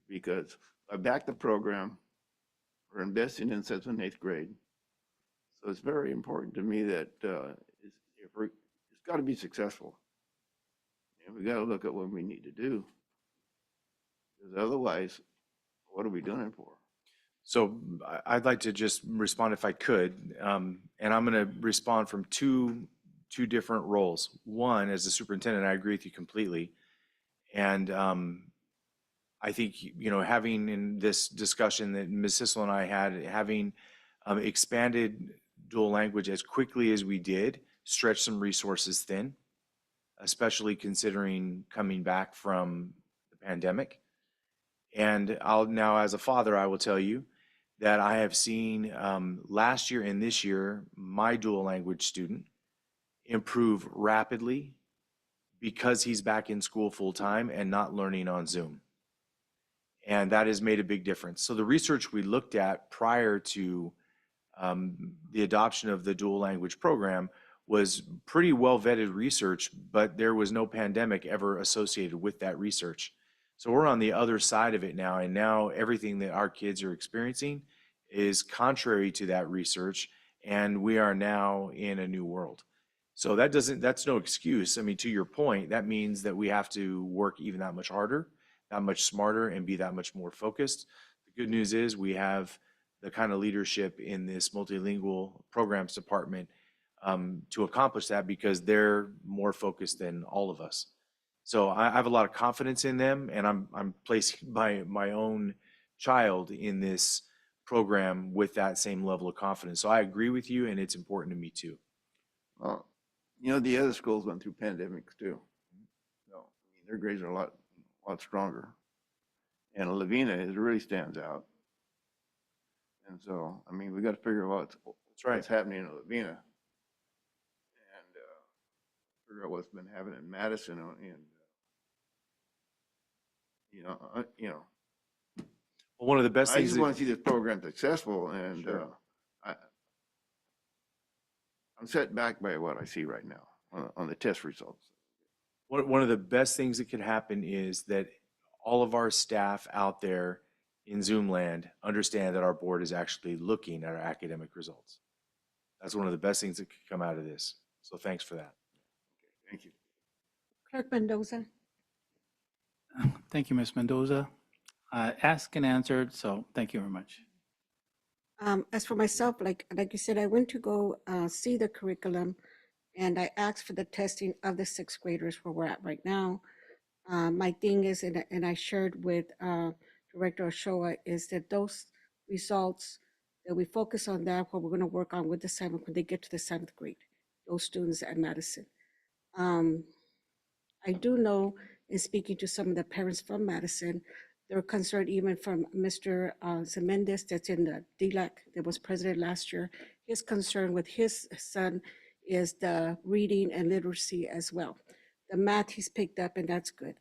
because I back the program. We're investing in 7th and 8th grade. So it's very important to me that it's got to be successful. And we got to look at what we need to do. Because otherwise, what are we doing it for? So I'd like to just respond if I could, and I'm going to respond from two different roles. One, as the superintendent, I agree with you completely, and I think having in this discussion that Ms. Sissel and I had, having expanded dual language as quickly as we did, stretched some resources thin, especially considering coming back from the pandemic. And now, as a father, I will tell you that I have seen last year and this year, my dual language student improve rapidly because he's back in school full time and not learning on Zoom. And that has made a big difference. So the research we looked at prior to the adoption of the dual language program was pretty well vetted research, but there was no pandemic ever associated with that research. So we're on the other side of it now, and now everything that our kids are experiencing is contrary to that research, and we are now in a new world. So that's no excuse. I mean, to your point, that means that we have to work even that much harder, that much smarter, and be that much more focused. The good news is we have the kind of leadership in this multilingual programs department to accomplish that because they're more focused than all of us. So I have a lot of confidence in them, and I'm placing my own child in this program with that same level of confidence. So I agree with you, and it's important to me too. Well, the other schools went through pandemics too. So, I mean, their grades are a lot stronger. And Lavina really stands out. And so, I mean, we got to figure out what's happening in Lavina. And figure out what's been happening in Madison and, Well, one of the best I things just that- want to see this program successful, and I'm set back by what I see right now on the test results. One of the best things that could happen is that all of our staff out there in Zoom land understand that our board is actually looking at our academic results. That's one of the best things that could come out of this. So thanks for that. Thank you. Clerk Mendoza. Thank you, Ms. Mendoza. Asked and answered, so thank you very much. As for myself, like you said, I went to go see the curriculum, and I asked for the testing of the sixth graders where we're at right now. My thing is, and I shared with Director Ochoa, is that those results, that we focus on that, what we're going to work on with the seventh, when they get to the seventh grade, those students at Madison. I do know, in speaking to some of the parents from Madison, they're concerned, even from Mr. Zemendis, that's in the DLAC, that was president last year. His concern with his son is the reading and literacy as well. The math he's picked up, and that's good.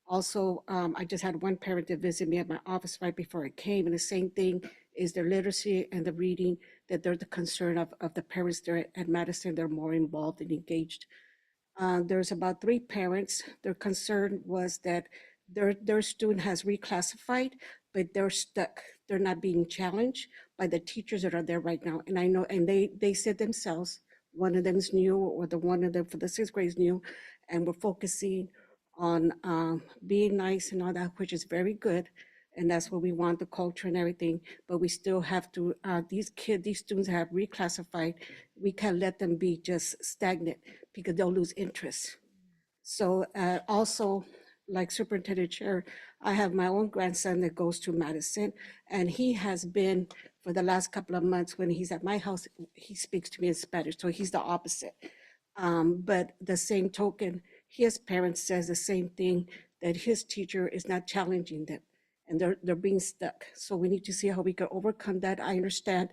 Also, I just had one parent that visited me at my office right before I came, and the same thing is their literacy and the reading, that they're the concern of the parents there at Madison. They're more involved and engaged. There's about 3 parents. Their concern was that their student has reclassified, but they're stuck. They're not being challenged by the teachers that are there right now. And I know, and they said themselves, one of them is new, or the one of them for the sixth grade is new, and we're focusing on being nice and all that, which is very good. And that's what we want, the culture and everything. But we still have to, these students have reclassified. We can't let them be just stagnant, because they'll lose interest. So also, like Superintendent Chair, I have my own grandson that goes to Madison, and he has been, for the last couple of months, when he's at my house, he speaks to me in Spanish, so he's the opposite. But the same token, his parents says the same thing, that his teacher is not challenging them, and they're being stuck. So we need to see how we can overcome that. I understand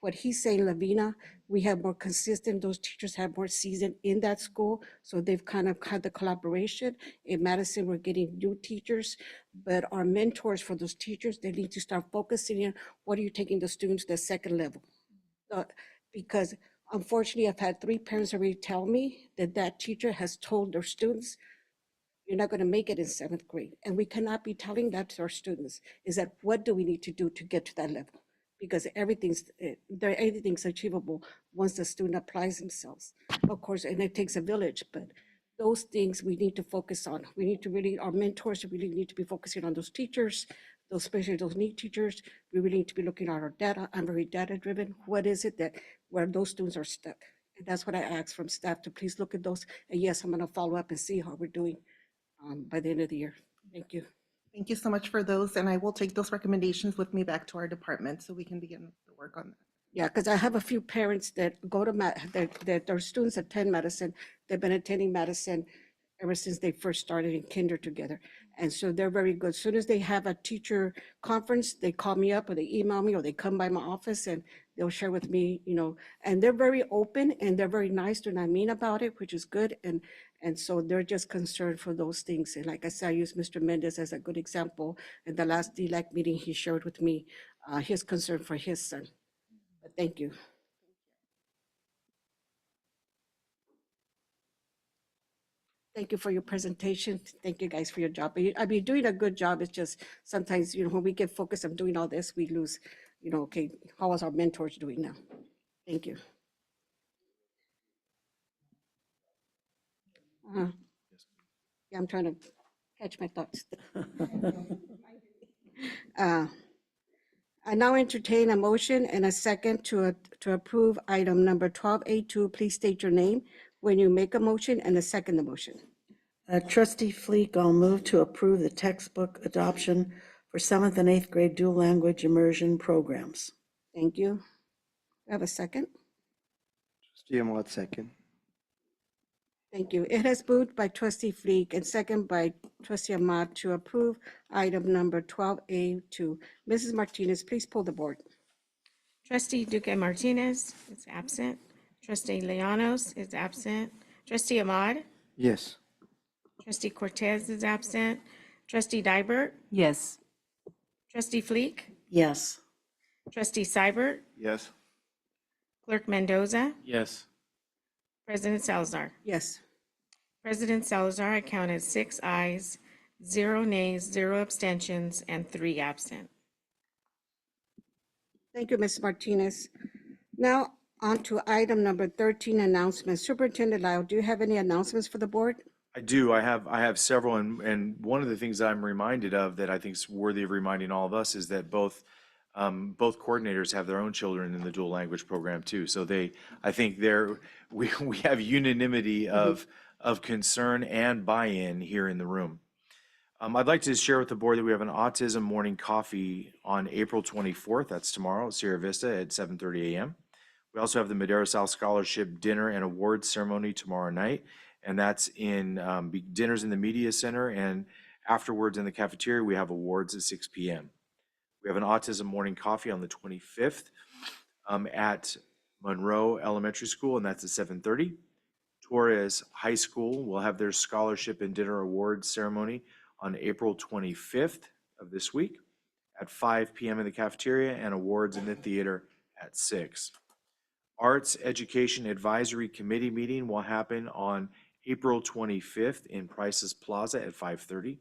what he's saying, Lavina, we have more consistent, those teachers have more seasoned in that school, so they've kind of had the collaboration. In Madison, we're getting new teachers, but our mentors for those teachers, they need to start focusing on what are you taking the students to the second level. Because unfortunately, I've had 3 parents already tell me that that teacher has told their students, you're not going to make it in 7th grade. And we cannot be telling that to our students, is that what do we need to do to get to that level? Because anything's achievable once the student applies themselves. Of course, and it takes a village, but those things we need to focus on. We need to really, our mentors really need to be focusing on those teachers, especially those NEET teachers. We really need to be looking at our data. I'm very data driven. What is it that, where those students are stuck? And that's what I ask from staff, to please look at those. And yes, I'm gonna follow up and see how we're doing by the end of the year. Thank you. Thank you so much for those, and I will take those recommendations with me back to our department so we can begin the work on that. Yeah, because I have a few parents that go to, that their students attend Madison. They've been attending Madison ever since they first started in kinder together. And so they're very good. As soon as they have a teacher conference, they call me up or they email me or they come by my office and they'll share with me, and they're very open and they're very nice. They're not mean about it, which is good. And so they're just concerned for those things. And like I said, I use Mr. Mendez as a good example. In the last DLAC meeting, he shared with me his concern for his son. But thank you. Thank you for your presentation. Thank you guys for your job. I mean, doing a good job. It's just sometimes, when we get focused on doing all this, we lose, okay, how is our mentors doing now? Thank you. Yeah, I'm trying to catch my thoughts. I now entertain a motion and a second to approve item number 12A2. Please state your name when you make a motion and second the motion. Trustee Fleek, I'll move to approve the textbook adoption for 7th and 8th grade dual language immersion programs. Thank you. We have a second? Trustee Ahmad, second. Thank you. It has moved by trustee Fleek and second by trustee Ahmad to approve item number 12A2. Mrs. Martinez, please pull the board. Trustee Duque Martinez is absent. Trustee Lianos is absent. Trustee Ahmad? Yes. Trustee Cortez is absent. Trustee Dybert? Yes. Trustee Fleek? Yes. Trustee Seibert? Yes. Clerk Mendoza? Yes. President Salazar? Yes. President Salazar, I count as 6 ayes, 0 nays, 0 abstentions, and 3 absent. Thank you, Ms. Martinez. Now on to item number 13, announcements. Superintendent Lyle, do you have any announcements for the board? I do. I have several, and one of the things that I'm reminded of that I think is worthy of reminding all of us is that both coordinators have their own children in the dual language program too. So I think we have unanimity of concern and buy-in here in the room. I'd like to share with the board that we have an autism morning coffee on April 24th. That's tomorrow at Sierra Vista at 7:30 a.m. We also have the Madera South Scholarship Dinner and Awards Ceremony tomorrow night, and that's dinner's in the Media Center, and afterwards in the cafeteria, we have awards at 6 p.m. We have an autism morning coffee on the 25th at Monroe Elementary School, and that's at 7:30. Torres High School will have their scholarship and dinner awards ceremony on April 25th of this week at 5 p.m. in the cafeteria, and awards in the theater at 6. Arts Education Advisory Committee meeting will happen on April 25th in Price's Plaza at 5:30.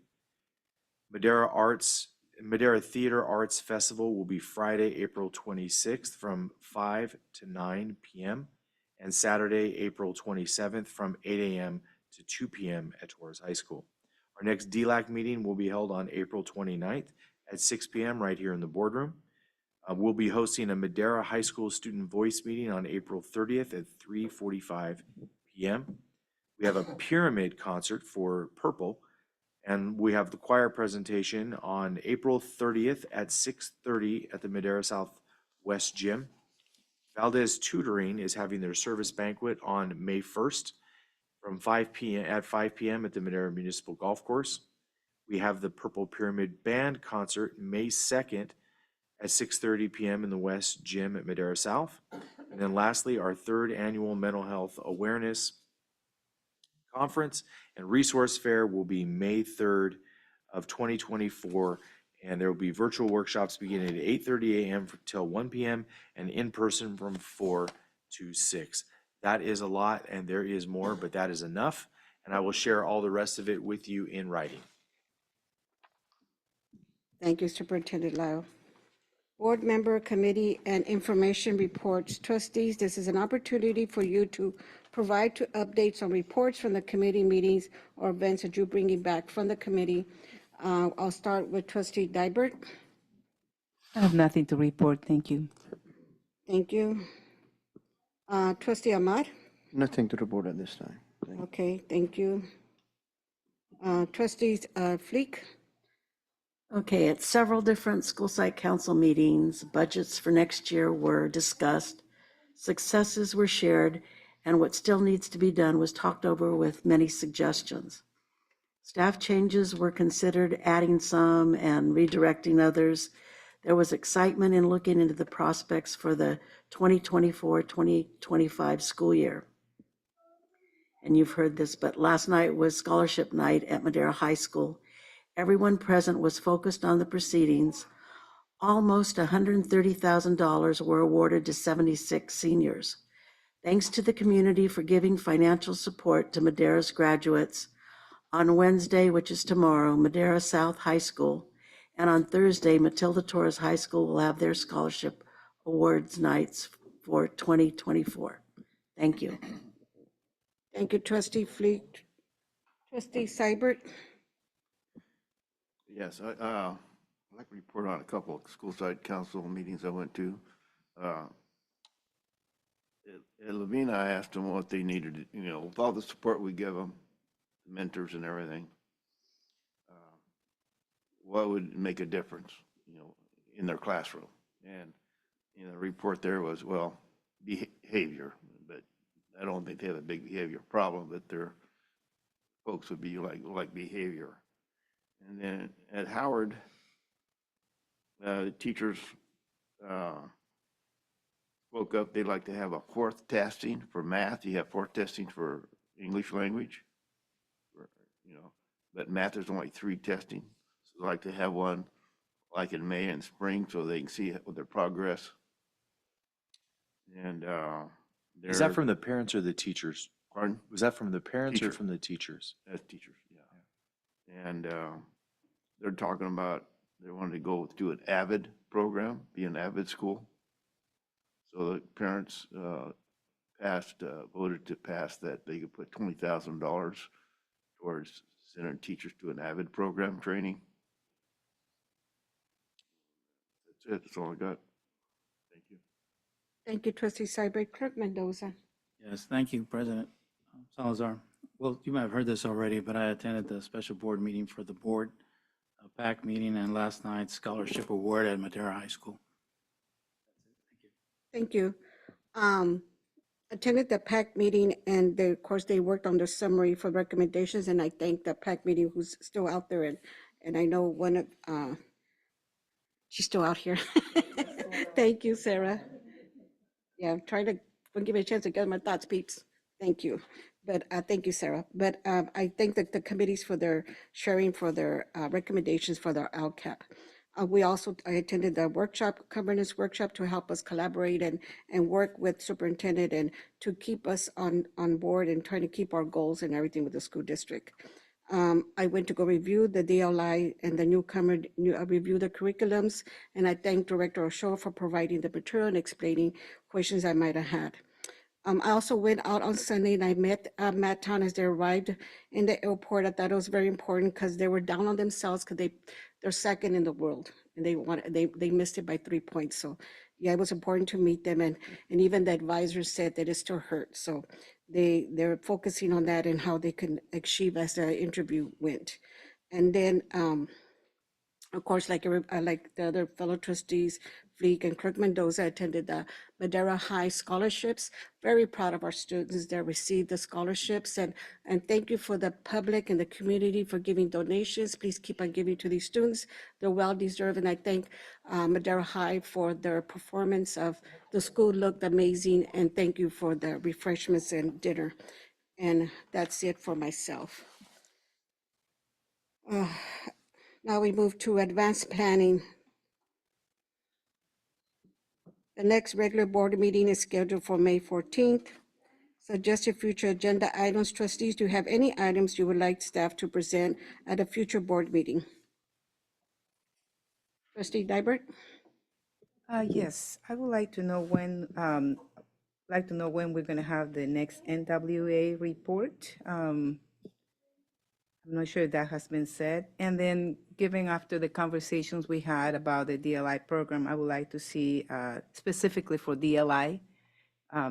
Madera Theater Arts Festival will be Friday, April 26th from 5 to 9 p.m. and Saturday, April 27th from 8 a.m. to 2 p.m. at Torres High School. Our next DLAC meeting will be held on April 29th at 6 p.m. right here in the boardroom. We'll be hosting a Madera High School Student Voice meeting on April 30th at 3:45 p.m. We have a pyramid concert for Purple, and we have the choir presentation on April 30th at 6:30 at the Madera Southwest Gym. Valdez Tutoring is having their service banquet on May 1st from 5 p.m. at the Madera Municipal Golf Course. We have the Purple Pyramid Band concert May 2nd at 6:30 p.m. in the West Gym at Madera South. And then lastly, our 3rd annual Mental Health Awareness Conference and Resource Fair will be May 3rd of 2024, and there will be virtual workshops beginning at 8:30 a.m. till 1 p.m. and in person from 4 to 6. That is a lot, and there is more, but that is enough, and I will share all the rest of it with you in writing. Thank you, Superintendent Lyle. Board member, committee, and information reports. Trustees, this is an opportunity for you to provide updates on reports from the committee meetings or events that you're bringing back from the committee. I'll start with Trustee Dybert. I have nothing to report. Thank you. Thank you. Trustee Ahmad? Nothing to report at this time. Thank you. Okay, thank you. Trustees Fleek? Okay, at several different school site council meetings, budgets for next year were discussed, successes were shared, and what still needs to be done was talked over with many suggestions. Staff changes were considered, adding some and redirecting others. There was excitement in looking into the prospects for the 2024-2025 school year. And you've heard this, but last night was scholarship night at Madera High School. Everyone present was focused on the proceedings. Almost $130,000 were awarded to 76 seniors. Thanks to the community for giving financial support to Madera's graduates. On Wednesday, which is tomorrow, Madera South High School, and on Thursday, Matilda Torres High School will have their scholarship awards nights for 2024. Thank you. Thank you, Trustee Fleek. Trustee Seibert? Yes, I'd like to report on a couple of school site council meetings I went to. At Lavina, I asked them what they needed, with all the support we give them, mentors and everything, what would make a difference, in their classroom. And You know, the report there was, well, behavior, but I don't think they have a big behavior problem, but their folks would be like behavior. And then at Howard, the teachers spoke up, they'd like to have a fourth testing for math. You have fourth testing for English language, you know, but math, there's only 3 testing. So they'd like to have one like in May and spring so they can see their progress. And Is that from the parents or the teachers? Pardon? Was that from the parents or Teacher. from the teachers? As teachers, yeah. And they're talking about, they wanted to go do an AVID program, be an AVID school. So the parents voted to pass that they could put $20,000 towards sending teachers to an AVID program training. That's it, that's all I got. Thank you. Thank you, trustee Seibert. Clerk Mendoza. Yes, thank you, President Salazar. Well, you might have heard this already, but I attended the special board meeting for the board, a PAC meeting, and last night's scholarship award at Madera High School. Thank you. Attended the PAC meeting, and of course, they worked on the summary for recommendations, and I thank the PAC meeting who's still out there, and I know one of, she's still out here. Thank you, Sarah. Yeah, I'm trying to, don't give me a chance to get my thoughts, peeps. Thank you. But thank you, Sarah. But I thank the committees for their sharing, for their recommendations for their LCAP. I attended the workshop, governance workshop, to help us collaborate and work with superintendent and to keep us on board and trying to keep our goals and everything with the school district. I went to go review the DLI and the review the curriculums, and I thank Director Ochoa for providing the material and explaining questions I might have had. I also went out on Sunday and I met Matt Town as they arrived in the airport. I thought it was very important because they were down on themselves because they're second in the world and they missed it by 3 points. So yeah, it was important to meet them, and even the advisor said that it still hurt. So they're focusing on that and how they can achieve as the interview went. And then of course, like the other fellow trustees, Fleek and Clerk Mendoza, attended the Madera High scholarships. Very proud of our students that received the scholarships, and thank you for the public and the community for giving donations. Please keep on giving to these students. They're well deserved, and I thank Madera High for their performance of the school looked amazing, and thank you for the refreshments and dinner. And that's it for myself. Now we move to advanced planning. The next regular board meeting is scheduled for May 14th. Suggested future agenda items. Trustees, do you have any items you would like staff to present at a future board meeting? Trustee Dybert? Yes, I would like to know when, we're going to have the next NWA report. I'm not sure if that has been said. And then, given after the conversations we had about the DLI program, I would like to see specifically for DLI,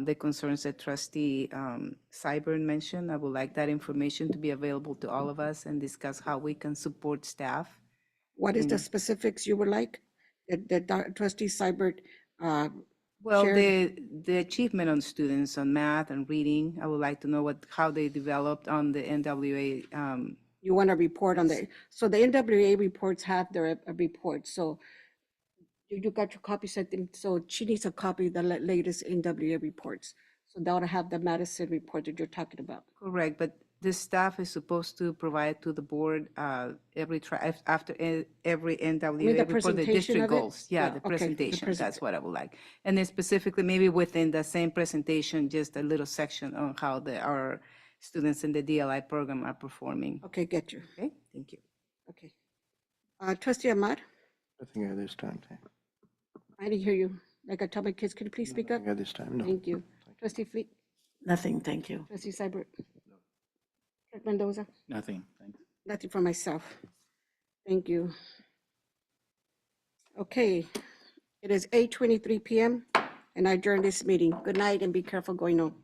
the concerns that Trustee Seibert mentioned. I would like that information to be available to all of us and discuss how we can support staff. What is the specifics you would like that Trustee Seibert Well, shared? the achievement on students on math and reading, I would like to know how they developed on the NWA. You want a report on so the NWA reports have their report. So you got your copies, I think, so she needs a copy of the latest NWA reports. So that'll have the Madison report that you're talking about. Correct, but the staff is supposed to provide to the board after every NWA report, the presentation district of it? goals. Yeah, Yeah, the okay, the presentation, that's what I would like. And then specifically, maybe within the same presentation, just a little section on how our students in the DLI program are performing. Okay, get you. Okay, thank you. Okay. Trustee Ahmad, Nothing at this time. I didn't hear you. Like I tell my kids, can you please speak up? Nothing at this time, no. Thank you. Trustee Fleet, Nothing, thank you. Trustee Seibert. Clerk Mendoza, Nothing, thanks. nothing for myself. Thank you. Okay, it is 8:23 p.m. and I adjourn this meeting. Good night and be careful going home.